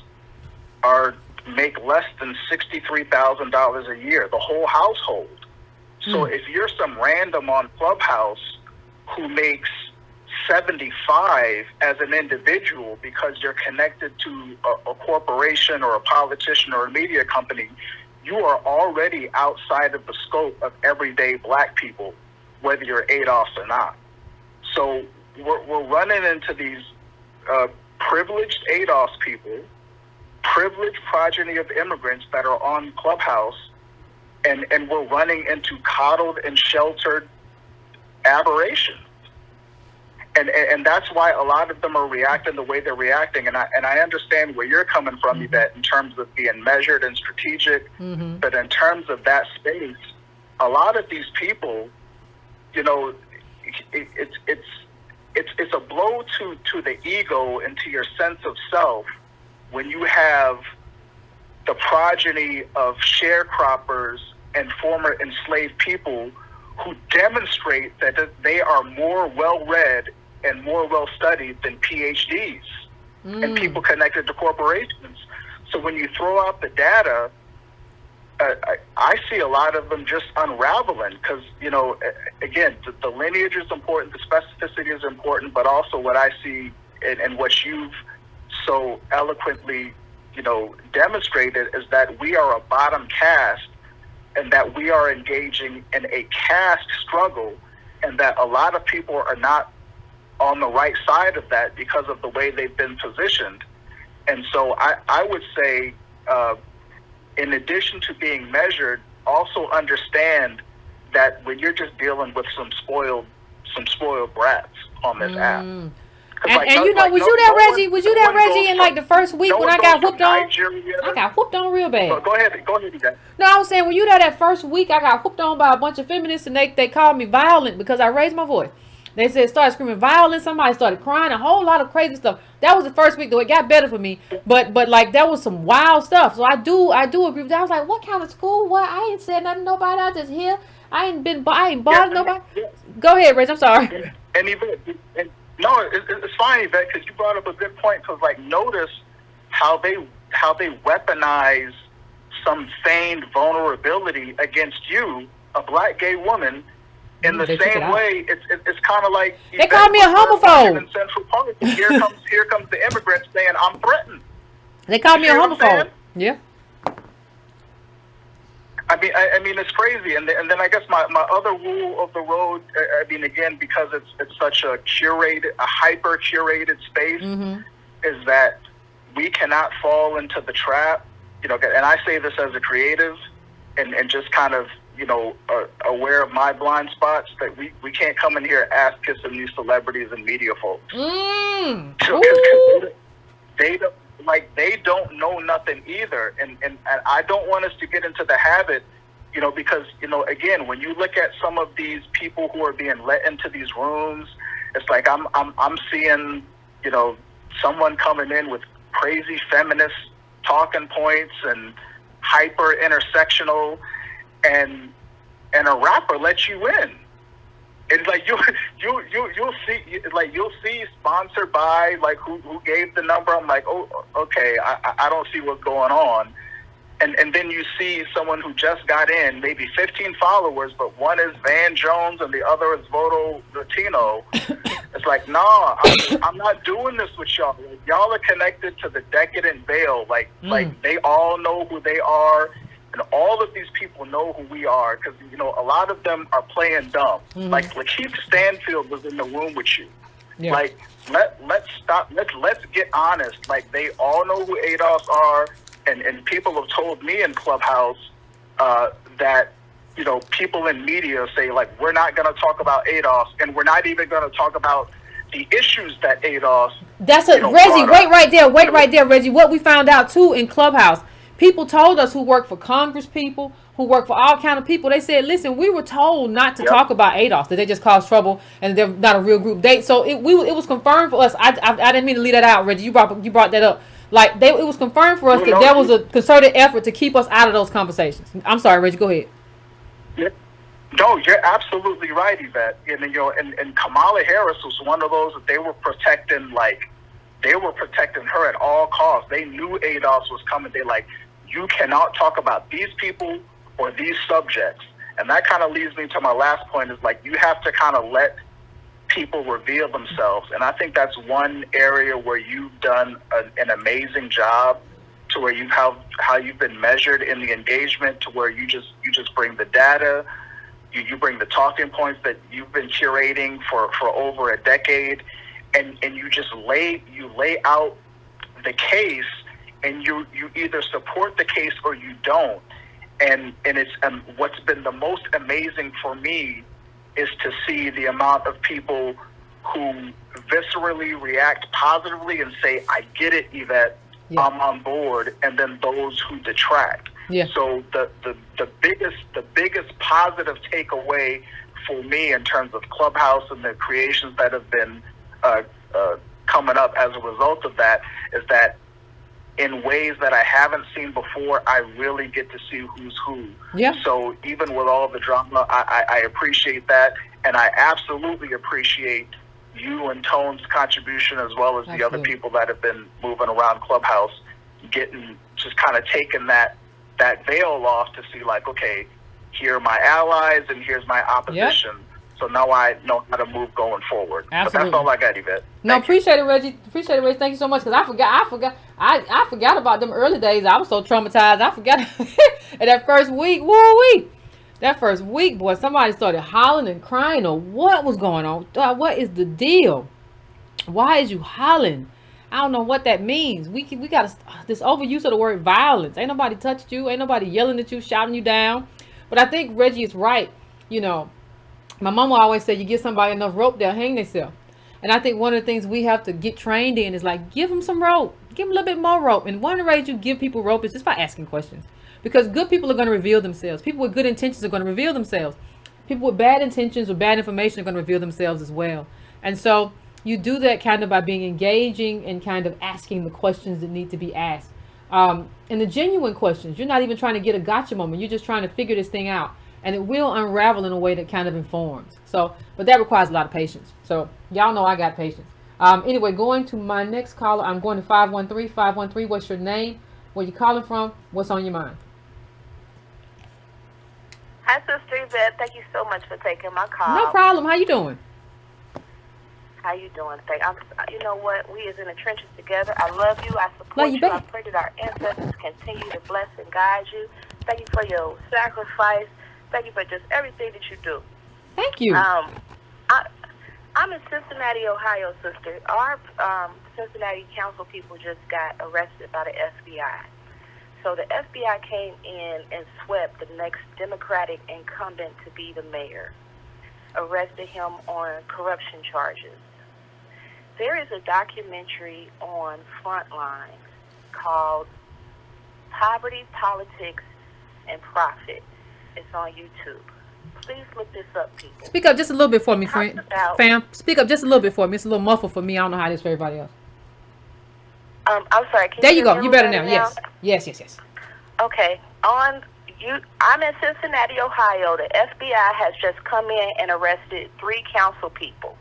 make less than $63,000 a year, the whole household. So if you're some random on Clubhouse who makes 75 as an individual because you're connected to a corporation or a politician or a media company, you are already outside of the scope of everyday Black people, whether you're ADOS or not. So we're running into these privileged ADOS people, privileged progeny of immigrants that are on Clubhouse, and we're running into coddled and sheltered aberrations. And that's why a lot of them are reacting the way they're reacting. And I understand where you're coming from, Yvette, in terms of being measured and strategic. But in terms of that space, a lot of these people, you know, it's a blow to the ego and to your sense of self when you have the progeny of sharecroppers and former enslaved people who demonstrate that they are more well-read and more well-studied than PhDs and people connected to corporations. So when you throw out the data, I see a lot of them just unraveling because, you know, again, the lineage is important, the specificity is important, but also what I see and what you've so eloquently, you know, demonstrated is that we are a bottom caste and that we are engaging in a caste struggle and that a lot of people are not on the right side of that because of the way they've been positioned. And so I would say, in addition to being measured, also understand that when you're just dealing with some spoiled brats on this app. And you know, was you there, Reggie? Was you there, Reggie, in like the first week when I got whooped on? I got whooped on real bad. Go ahead, Yvette. No, I was saying, when you there that first week, I got whooped on by a bunch of feminists, and they called me violent because I raised my voice. They said, started screaming violence. Somebody started crying, a whole lot of crazy stuff. That was the first week, though. It got better for me. But like, that was some wild stuff. So I do agree with that. I was like, what kind of school? What? I ain't said nothing to nobody. I just here. I ain't bothered nobody. Yeah. Go ahead, Reggie. I'm sorry. And Yvette, no, it's fine, Yvette, because you brought up a good point. Because like, notice how they weaponize some feigned vulnerability against you, a black gay woman. In the same way, it's kind of like they call me a homophobe in Central Park. Here comes the immigrants saying I'm threatened. They call me a homophobe. Yeah. I mean, it's crazy. And then I guess my other rule of the road. I mean, again, because it's such a hyper curated space, is that we cannot fall into the trap. You know, and I say this as a creative, and just kind of, you know, aware of my blind spots, that we can't come in here ass kissing these celebrities and media folks. They don't know nothing either, and I don't want us to get into the habit, you know, because, you know, again, when you look at some of these people who are being let into these rooms, it's like I'm seeing, you know, someone coming in with crazy feminist talking points and hyper intersectional. And a rapper lets you in. It's like you'll see sponsored by, like, who gave the number. I'm like, oh, okay, I don't see what's going on. And then you see someone who just got in, maybe 15 followers, but one is Van Jones and the other is Voto Latino. It's like, nah, I'm not doing this with y'all. Like, y'all are connected to the decadent veil. Like they all know who they are. And all of these people know who we are, because, you know, a lot of them are playing dumb. Like Lakeith Stanfield was in the room with you. Yeah. Like, let's stop. Let's get honest. Like, they all know who ADOS are, and people have told me in Clubhouse that, you know, people in media say, like, we're not going to talk about ADOS, and we're not even going to talk about the issues that ADOS. That's it, Reggie. Wait right there, Reggie. What we found out too in Clubhouse. People told us, who work for Congress people, who work for all kind of people, they said, listen, we were told not to talk about ADOS, that they just cause trouble and they're not a real group. So it was confirmed for us. I didn't mean to leave that out, Reggie. You brought that up. Like, it was confirmed for us that there was a concerted effort to keep us out of those conversations. I'm sorry, Reggie, go ahead. Yeah. No, you're absolutely right, Yvette. And, you know, and Kamala Harris was one of those that they were protecting, like, they were protecting her at all costs. They knew ADOS was coming. They like, you cannot talk about these people or these subjects. And that kind of leads me to my last point, is like, you have to kind of let people reveal themselves. And I think that's one area where you've done an amazing job, to where how you've been measured in the engagement, to where you just bring the data, you bring the talking points that you've been curating for over a decade, and you just lay out the case, and you either support the case or you don't. and it's what's been the most amazing for me is to see the amount of people who viscerally react positively and say, I get it, Yvette, I'm on board, and then those who detract. Yeah. So the biggest positive takeaway for me in terms of Clubhouse and the creations that have been coming up as a result of that is that in ways that I haven't seen before, I really get to see who's who. Yeah. So even with all the drama, I appreciate that, and I absolutely appreciate you and Tone's contribution, as well as the other people that have been moving around Clubhouse, just kind of taking that veil off to see, like, okay, here are my allies and here's my opposition. Yep. So now I know how to move going forward. Absolutely. But that's all I got, Yvette. No, appreciate it, Reggie. Appreciate it, Reggie. Thank you so much. Because I forgot about them early days. I was so traumatized. I forgot. And that first week, that first week, boy, somebody started hollering and crying, or what was going on? What is the deal? Why is you hollering? I don't know what that means. We got this overuse of the word violence. Ain't nobody touched you. Ain't nobody yelling at you, shouting you down. But I think Reggie is right. You know, my mama always said, you give somebody enough rope, they'll hang themselves. And I think one of the things we have to get trained in is, like, give them some rope. Give them a little bit more rope. And one of the ways you give people rope is just by asking questions. Because good people are going to reveal themselves. People with good intentions are going to reveal themselves. People with bad intentions or bad information are going to reveal themselves as well. And so you do that kind of by being engaging and kind of asking the questions that need to be asked. And the genuine questions. You're not even trying to get a gotcha moment. You're just trying to figure this thing out. And it will unravel in a way that kind of informs. So, but that requires a lot of patience. So y'all know I got patience. Anyway, going to my next caller. I'm going to 513. 513, what's your name? Where you calling from? What's on your mind? Hi, Sister Yvette. Thank you so much for taking my call. No problem. How you doing? How you doing? You know what? We is in the trenches together. I love you. I support you. I pray that our ancestors continue to bless and guide you. Thank you for your sacrifice. Thank you for just everything that you do. Thank you. I'm in Cincinnati, Ohio, sister. Our Cincinnati council people just got arrested by the FBI. So the FBI came in and swept the next Democratic incumbent to be the mayor, arrested him on corruption charges. There is a documentary on Frontline called Poverty, Politics, and Profit. It's on YouTube. Please look this up, people. Speak up just a little bit for me, friend. Fam, speak up just a little bit for me. It's a little muffled for me. I don't know how it is for everybody else. I'm sorry. There you go. You better now. Yes. Okay. I'm in Cincinnati, Ohio. The FBI has just come in and arrested 3 council people.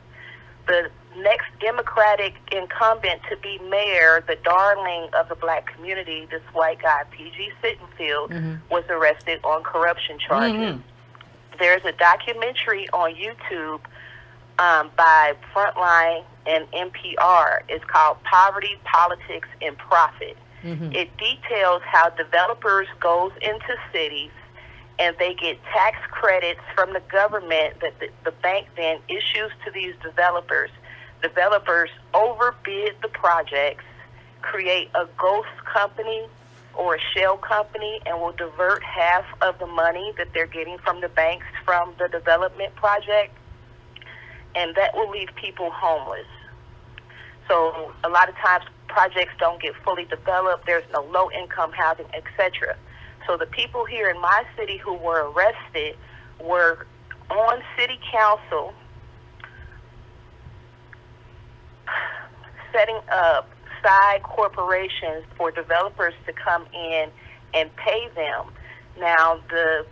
The next Democratic incumbent to be mayor, the darling of the black community, this white guy, P.G. Sittenfield, was arrested on corruption charges. There's a documentary on YouTube by Frontline and NPR. It's called Poverty, Politics, and Profit. It details how developers goes into cities and they get tax credits from the government that the bank then issues to these developers. Developers overbid the projects, create a ghost company or a shell company, and will divert half of the money that they're getting from the banks from the development project, and that will leave people homeless. So a lot of times projects don't get fully developed. There's no low-income housing, etc. So the people here in my city who were arrested were on city council setting up side corporations for developers to come in and pay them. Now, the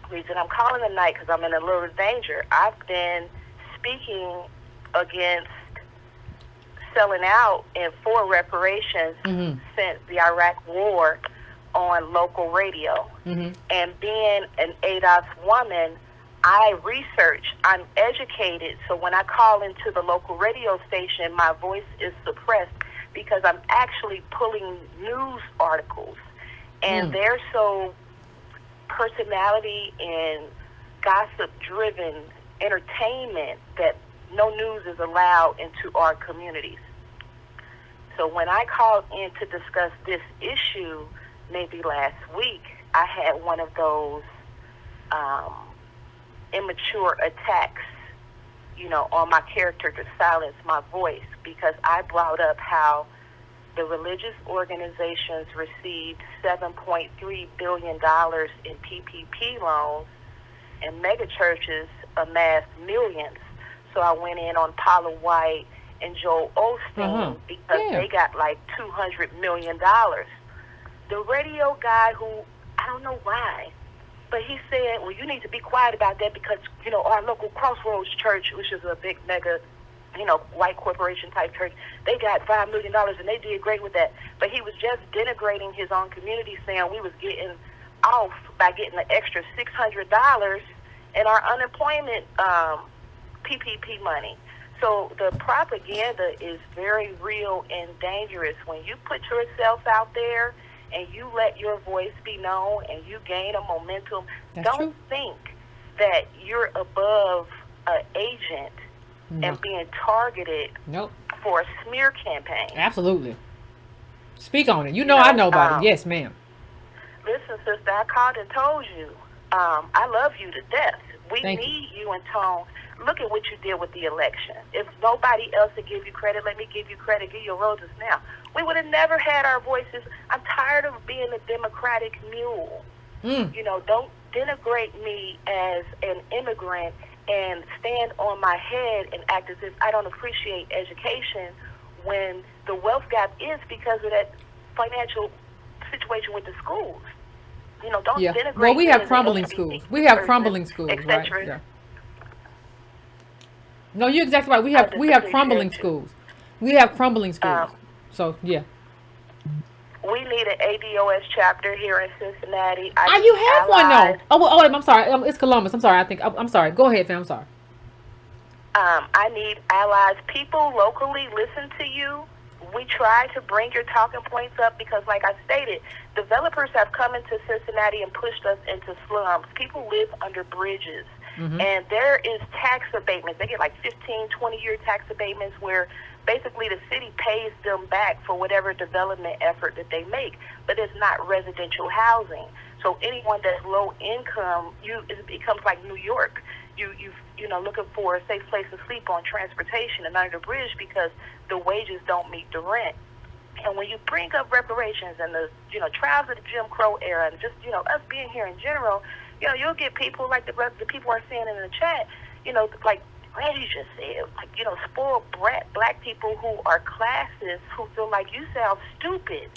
reason I'm calling tonight, because I'm in a little danger, I've been speaking against selling out and for reparations since the Iraq War on local radio. And being an ADOS woman, I research, I'm educated, so when I call into the local radio station, my voice is suppressed because I'm actually pulling news articles, and they're so personality and gossip-driven entertainment that no news is allowed into our communities. So when I called in to discuss this issue maybe last week, I had one of those immature attacks, on my character to silence my voice, because I brought up how the religious organizations received $7.3 billion in PPP loans, and mega churches amassed millions. So I went in on Paula White and Joel Osteen because they got like $200 million. The radio guy, who, I don't know why, but he said, well, you need to be quiet about that because, our local Crossroads Church, which is a big mega, white corporation type church, they got $5 million and they did great with that. But he was just denigrating his own community, saying we was getting off by getting an extra $600 in our unemployment PPP money. So the propaganda is very real and dangerous. When you put yourself out there and you let your voice be known and you gain a momentum, don't think that you're above an agent and being targeted for a smear campaign. Absolutely. Speak on it. I know about it. Yes, ma'am. Listen, sister, I called and told you, I love you to death. We need you and Tone. Look at what you did with the election. If nobody else to give you credit, let me give you credit. Give your roses now. We would have never had our voices. I'm tired of being a Democratic mule. Don't denigrate me as an immigrant and stand on my head and act as if I don't appreciate education when the wealth gap is because of that financial situation with the schools. Don't denigrate. Well, we have me crumbling as an schools. LGBT We have person, crumbling schools, right? etc. Yeah. No, you're exactly right. We have crumbling schools. We have crumbling schools. So yeah. We need an ADOS chapter here in Cincinnati. You have one though. Oh, I'm sorry. It's Columbus. I'm sorry. I'm sorry. Go ahead, fam. I'm sorry. I need allies. People locally listen to you. We try to bring your talking points up because, like I stated, developers have come into Cincinnati and pushed us into slums. People live under bridges. And there is tax abatements. They get like 15, 20-year tax abatements where basically the city pays them back for whatever development effort that they make. But it's not residential housing. So anyone that's low income, it becomes like New York. You looking for a safe place to sleep on, transportation and under the bridge because the wages don't meet the rent. And when you bring up reparations and the trials of the Jim Crow era and just us being here in general, you'll get people like the people are saying in the chat, like Reggie just said, like spoiled brat black people who are classist who feel like you sound stupid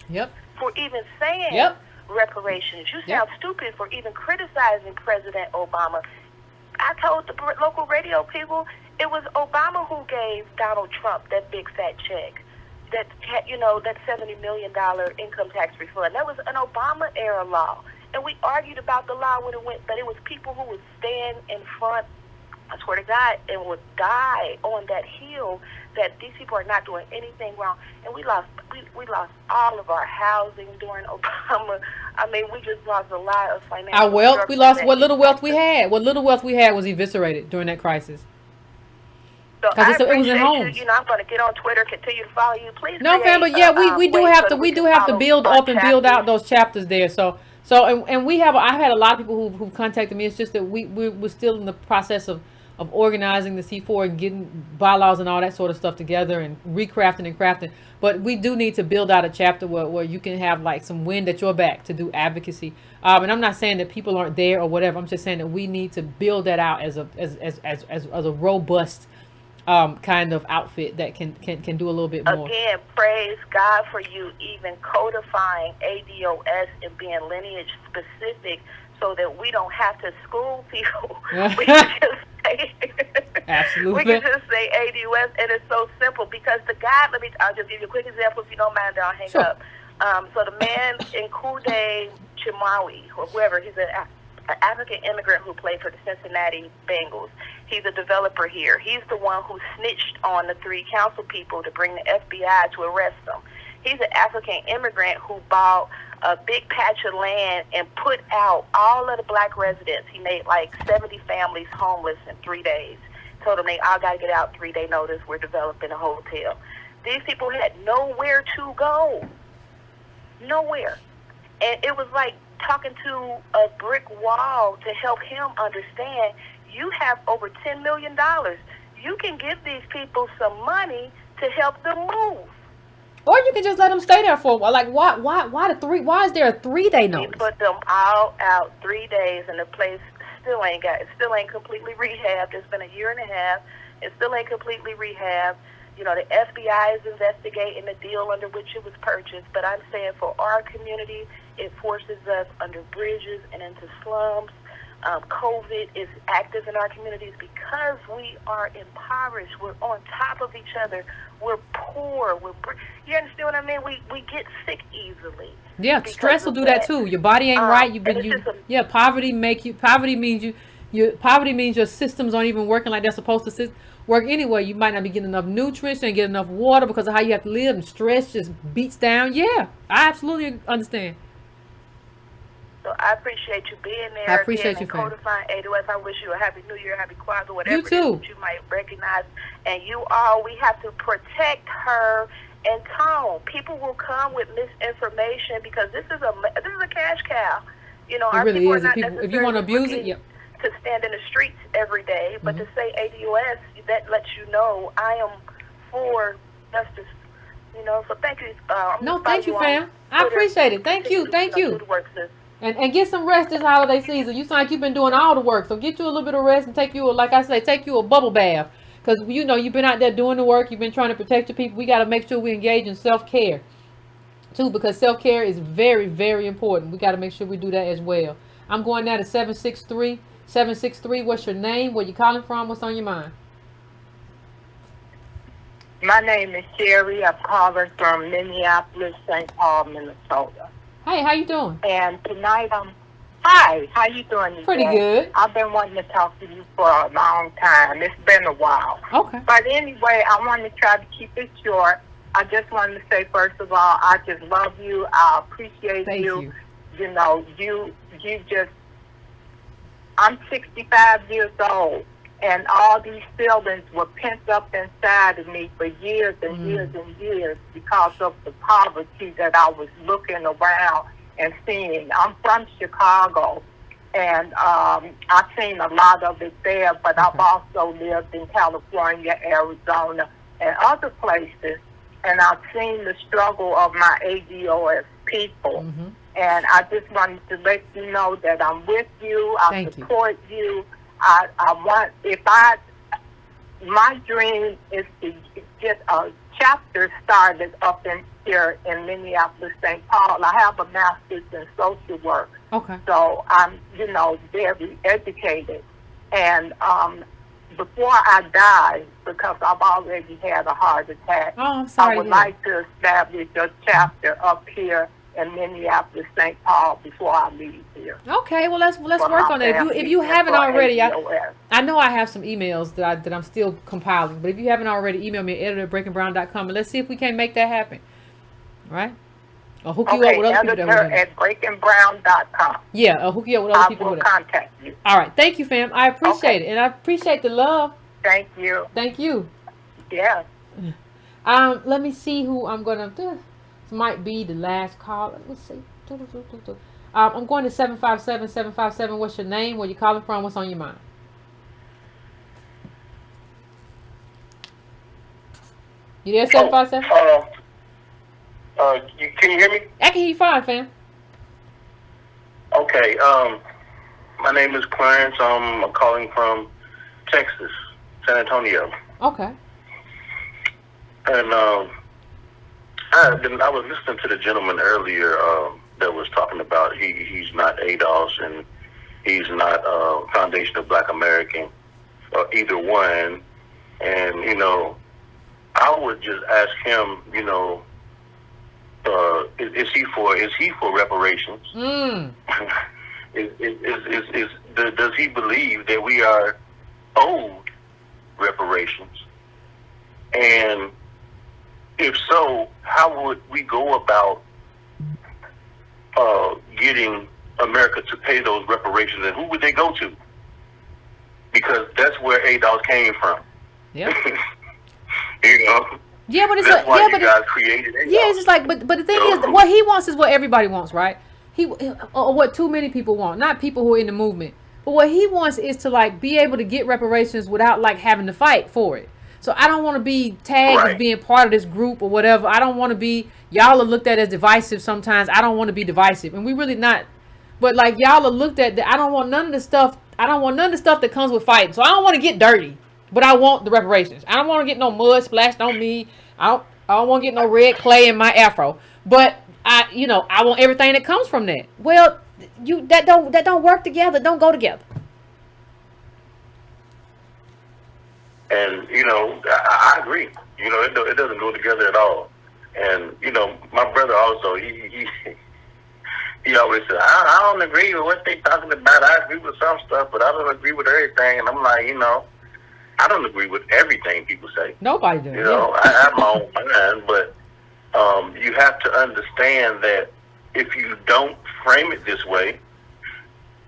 for even saying reparations. You sound stupid for even criticizing President Obama. I told the local radio people it was Obama who gave Donald Trump that big fat check, that that $70 million income tax refund. That was an Obama era law, and we argued about the law when it went, but it was people who would stand in front, I swear to God, and would die on that hill that these people are not doing anything wrong. And we lost all of our housing during Obama. I mean, we just lost a lot of financial. Our wealth, we lost what little wealth we had. What little wealth we had was eviscerated during that crisis. So I appreciate it was in homes. you. I'm going to get on Twitter, continue to follow you. Please. No, fam, but yeah, we do have to build up and build out those chapters there. So and we have. I've had a lot of people who contacted me. It's just that we're still in the process of organizing the C4 and getting bylaws and all that sort of stuff together and recrafting and crafting. But we do need to build out a chapter where you can have like some wind at your back to do advocacy. And I'm not saying that people aren't there or whatever. I'm just saying that we need to build that out as a robust kind of outfit that can do a little bit more. Again, praise God for you even codifying ADOS and being lineage specific so that we don't have to school people. We can just say Absolutely. We can just say ADOS, and it's so simple because the guy, I'll just give you a quick example if you don't mind, then I'll hang up. So the man in Kude Chimawi, or whoever, he's an African immigrant who played for the Cincinnati Bengals. He's a developer here. He's the one who snitched on the 3 council people to bring the FBI to arrest them. He's an African immigrant who bought a big patch of land and put out all of the black residents. He made like 70 families homeless in 3 days. Told them they all got to get out 3-day notice. We're developing a hotel. These people had nowhere to go. Nowhere. And it was like talking to a brick wall to help him understand you have over $10 million. You can give these people some money to help them move. Or you can just let them stay there for a while. Like, why the 3? Why is there a 3-day notice? He put them all out 3 days, and the place still ain't completely rehabbed. It's been a year and a half. It still ain't completely rehabbed. You know, the FBI is investigating the deal under which it was purchased. But I'm saying for our community, it forces us under bridges and into slums. COVID is active in our communities because we are impoverished. We're on top of each other. We're poor. You understand what I mean? We get sick easily. Yeah, stress will do that too. Your body ain't right. Poverty means poverty means your systems aren't even working like they're supposed to work anyway. You might not be getting enough nutrients and get enough water because of how you have to live, and stress just beats down. Yeah, I absolutely understand. So I appreciate you being there. I appreciate you, fam. Codifying ADOS. I wish you a happy New Year, happy Kwanzaa, whatever you too. you might recognize. And you all, we have to protect her and Tone. People will come with misinformation because this is a cash cow. You know, it our really people is. are not If you want to abuse it, to stand in the streets every day, but to say ADOS, that lets you know I am for justice. You know, so thank you. Thank you, fam. I appreciate it. Thank you. And get some rest this holiday season. You sound like you've been doing all the work, so get you a little bit of rest and take you a bubble bath. Because, you know, you've been out there doing the work. You've been trying to protect your people. We got to make sure we engage in self-care, too, because self-care is very, very important. We got to make sure we do that as well. I'm going now to 763. 763, what's your name? Where you calling from? What's on your mind? My name is Sherry. I'm calling from Minneapolis, St. Paul, Minnesota. Hey, how you doing? And tonight hi, how you doing today? Pretty good. I've been wanting to talk to you for a long time. It's been a while. Okay. But anyway, I want to try to keep it short. I just wanted to say, first of all, I just love you. I appreciate you. You know, you just, I'm 65 years old, and all these feelings were pent up inside of me for years and years and years because of the poverty that I was looking around and seeing. I'm from Chicago, and I've seen a lot of it there, but I've also lived in California, Arizona, and other places, and I've seen the struggle of my ADOS people. And I just wanted to let you know that I'm with you. I support you. My dream is to get a chapter started up in here in Minneapolis, St. Paul. I have a master's in social work. Okay. So I'm, very educated. And before I die, because I've already had a heart attack, I would like to establish a chapter up here in Minneapolis, St. Paul before I leave here. Okay, well let's work on that. If you haven't already, I know I have some emails that I'm still compiling, but if you haven't already, email me at editor@breakingbrown.com and let's see if we can make that happen. Right? Or hook you up with other people that at breakingbrown.com. Yeah, or hook you up with other people. I will contact you. All right, thank you, fam. I appreciate it, and I appreciate the love. Thank you. Thank you. Yeah. Let me see who I'm gonna do. This might be the last caller. Let's see. I'm going to 757. 757. What's your name? Where you calling from? What's on your mind? You there, 757? Can you hear me? I can hear you fine, fam. Okay. My name is Clarence. I'm calling from Texas, San Antonio. Okay. And I was listening to the gentleman earlier that was talking about he's not ADOS and he's not Foundation of Black American or either one. And I would just ask him, is he for reparations? Does he believe that we are owed reparations? And if so, how would we go about getting America to pay those reparations, and who would they go to? Because that's where ADOS came from. Yeah. Yeah, but it's guys created ADOS. Yeah, it's just like, but the thing is, what he wants is what everybody wants, right? or what too many people want, not people who are in the movement, but what he wants is to like be able to get reparations without like having to fight for it. So I don't want to be tagged as being part of this group or whatever. I don't want to be, y'all are looked at as divisive sometimes. I don't want to be divisive, and we really not. But like y'all are looked at, I don't want none of the stuff. I don't want none of the stuff that comes with fighting. So I don't want to get dirty, but I want the reparations. I don't want to get no mud splashed on me. I don't want to get no red clay in my afro. But I want everything that comes from that. Well, that don't work together. Don't go together. And I agree. It doesn't go together at all. And my brother also, he always said, I don't agree with what they talking about. I agree with some stuff, but I don't agree with everything. And I'm like, I don't agree with everything people say. Nobody does. I have my own mind, but you have to understand that if you don't frame it this way,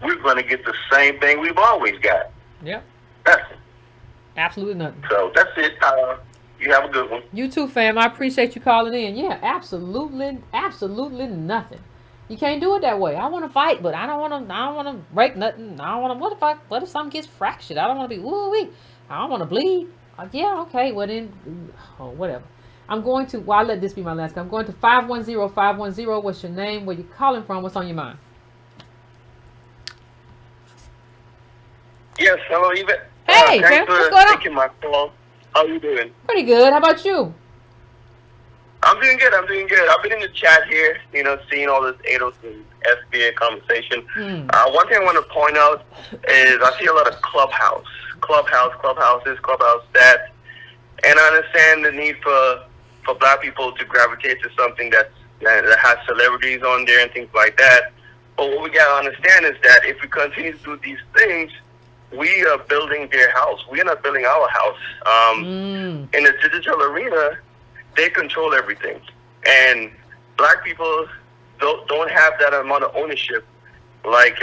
we're going to get the same thing we've always got. Yep. That's it. Absolutely nothing. So that's it. You have a good one. You too, fam. I appreciate you calling in. Yeah, absolutely nothing. You can't do it that way. I want to fight, but I don't want to break nothing. I don't want to. What if something gets fractured? I don't want to be woo-wee. I don't want to bleed. Yeah, okay. Well then, whatever. I'm going to. Well, I'll let this be my last call. I'm going to 510-510. What's your name? Where you calling from? What's on your mind? Yes, hello, Yvette. Hey, thanks what's for going on? taking my call. How you doing? Pretty good. How about you? I'm doing good. I've been in the chat here, seeing all this ADOS and SBA conversation. One thing I want to point out is I see a lot of Clubhouse this, Clubhouse that, and I understand the need for black people to gravitate to something that has celebrities on there and things like that. But what we got to understand is that if we continue to do these things, we are building their house. We are not building our house. In the digital arena, they control everything, and black people don't have that amount of ownership like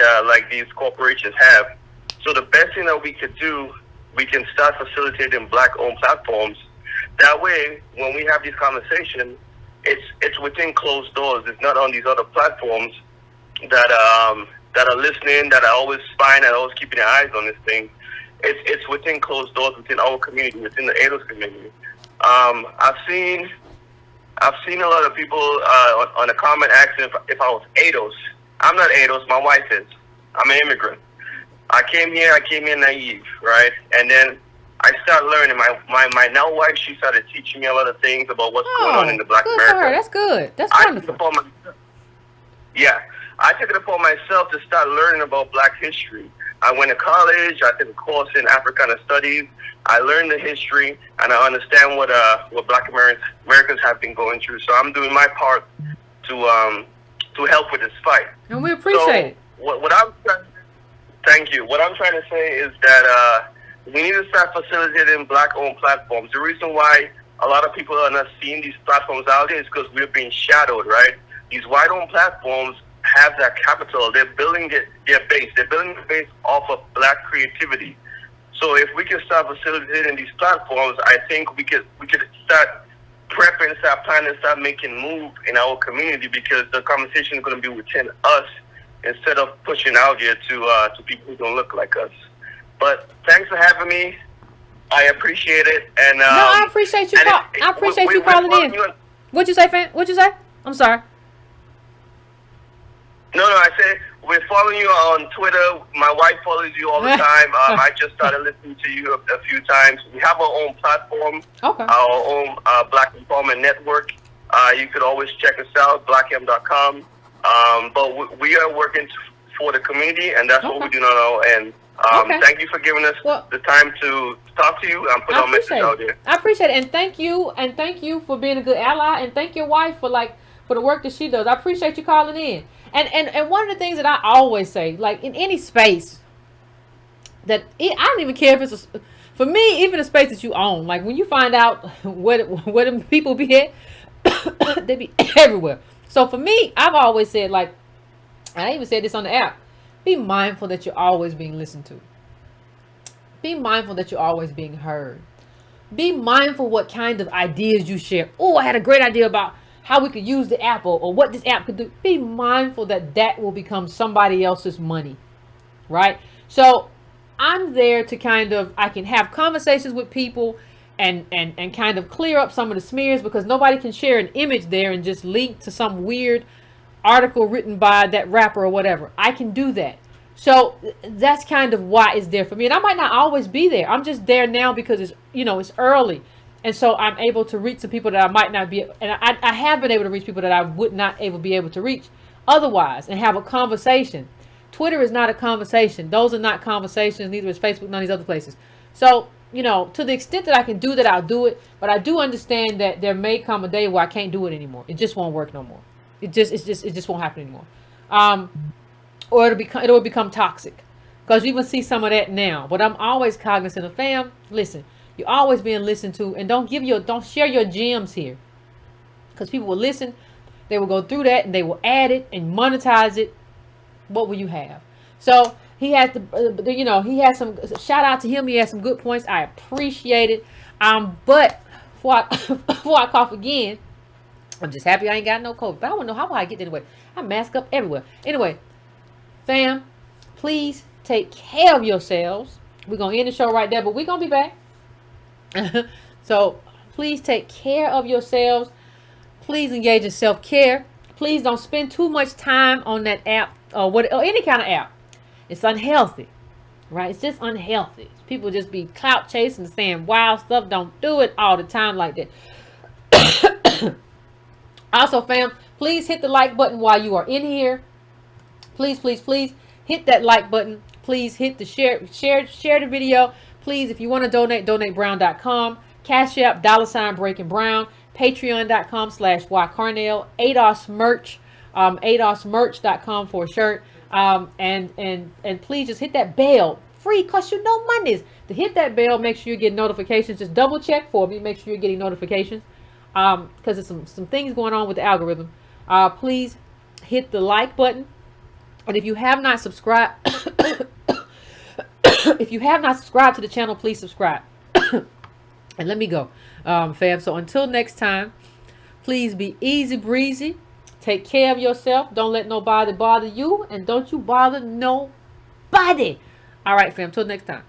these corporations have. So the best thing that we could do, we can start facilitating black-owned platforms. That way, when we have these conversations, it's within closed doors. It's not on these other platforms that are listening, that are always spying, that are always keeping their eyes on this thing. It's within closed doors, within our community, within the ADOS community. I've seen a lot of people on a comment asking if I was ADOS. I'm not ADOS. My wife is. I'm an immigrant. I came here naive, right? And then I started learning. My now wife, she started teaching me a lot of things about what's going on in the Black America. For her. That's good. That's wonderful. I took it upon myself to start learning about Black history. I went to college. I took a course in Africana Studies. I learned the history, and I understand what Black Americans have been going through. So I'm doing my part to help with this fight. And we appreciate it. Thank you. What I'm trying to say is that we need to start facilitating Black-owned platforms. The reason why a lot of people are not seeing these platforms out there is because we're being shadowed, right? These white-owned platforms have that capital. They're building their base. They're building the base off of Black creativity. So if we can start facilitating these platforms, I think we could start prepping, start planning, start making moves in our community, because the conversation is going to be within us instead of pushing out here to people who don't look like us. But thanks for having me. I appreciate it. And no, I appreciate you. I appreciate you calling in. What'd you say, fan? What'd you say? I'm sorry. No, I said we're following you on Twitter. My wife follows you all the time. I just started listening to you a few times. We have our own platform, our own Black Empowerment Network. You could always check us out, blackem.com. But we are working for the community, and that's what we do now. And thank you for giving us the time to talk to you and put our message out there. I appreciate it, and thank you for being a good ally, and thank your wife for the work that she does. I appreciate you calling in. And one of the things that I always say, like in any space, that I don't even care if it's for me, even a space that you own. Like when you find out where them people be at, they be everywhere. So for me, I've always said, like, I even said this on the app, be mindful that you're always being listened to. Be mindful that you're always being heard. Be mindful what kind of ideas you share. Oh, I had a great idea about how we could use the app or what this app could do, be mindful that that will become somebody else's money, right? So I'm there to I can have conversations with people and kind of clear up some of the smears, because nobody can share an image there and just link to some weird article written by that rapper or whatever. I can do that. So that's kind of why it's there for me. And I might not always be there. I'm just there now because it's, it's early. And so I'm able to reach some people that I might not be. And I have been able to reach people that I would not be able to reach otherwise, and have a conversation. Twitter is not a conversation. Those are not conversations. Neither is Facebook, none of these other places. So, to the extent that I can do that, I'll do it. But I do understand that there may come a day where I can't do it anymore. It just won't work no more. It just won't happen anymore. Or it will become toxic, because you will see some of that now. But I'm always cognizant of, fam, listen, you're always being listened to, and don't share your gems here, because people will listen, they will go through that, and they will add it and monetize it. What will you have? So he has he has some, shout out to him. He has some good points. I appreciate it. But before I cough again, I'm just happy I ain't got no COVID. But I want to know how I get anyway. I mask up everywhere. Anyway, fam, please take care of yourselves. We're going to end the show right there, but we're going to be back. So please take care of yourselves. Please engage in self-care. Please don't spend too much time on that app or any kind of app. It's unhealthy, right? It's just unhealthy. People just be clout chasing, saying wild stuff. Don't do it all the time like that. Also, fam, please hit the like button while you are in here. Please, please, please hit that like button. Please hit the share the video. Please, if you want to donate, donatebrown.com. Cash App, $breakingbrown. Patreon.com/YCarnell. ADOS merch. ADOSmerch.com for a shirt. And please just hit that bell. Free, cost you no money. To hit that bell, make sure you get notifications. Just double check for me. Make sure you're getting notifications. Because there's some things going on with the algorithm. Please hit the like button. And if you have not subscribed, to the channel, please subscribe. And let me go, fam. So until next time, please be easy breezy. Take care of yourself. Don't let nobody bother you. And don't you bother nobody. All right, fam. Till next time.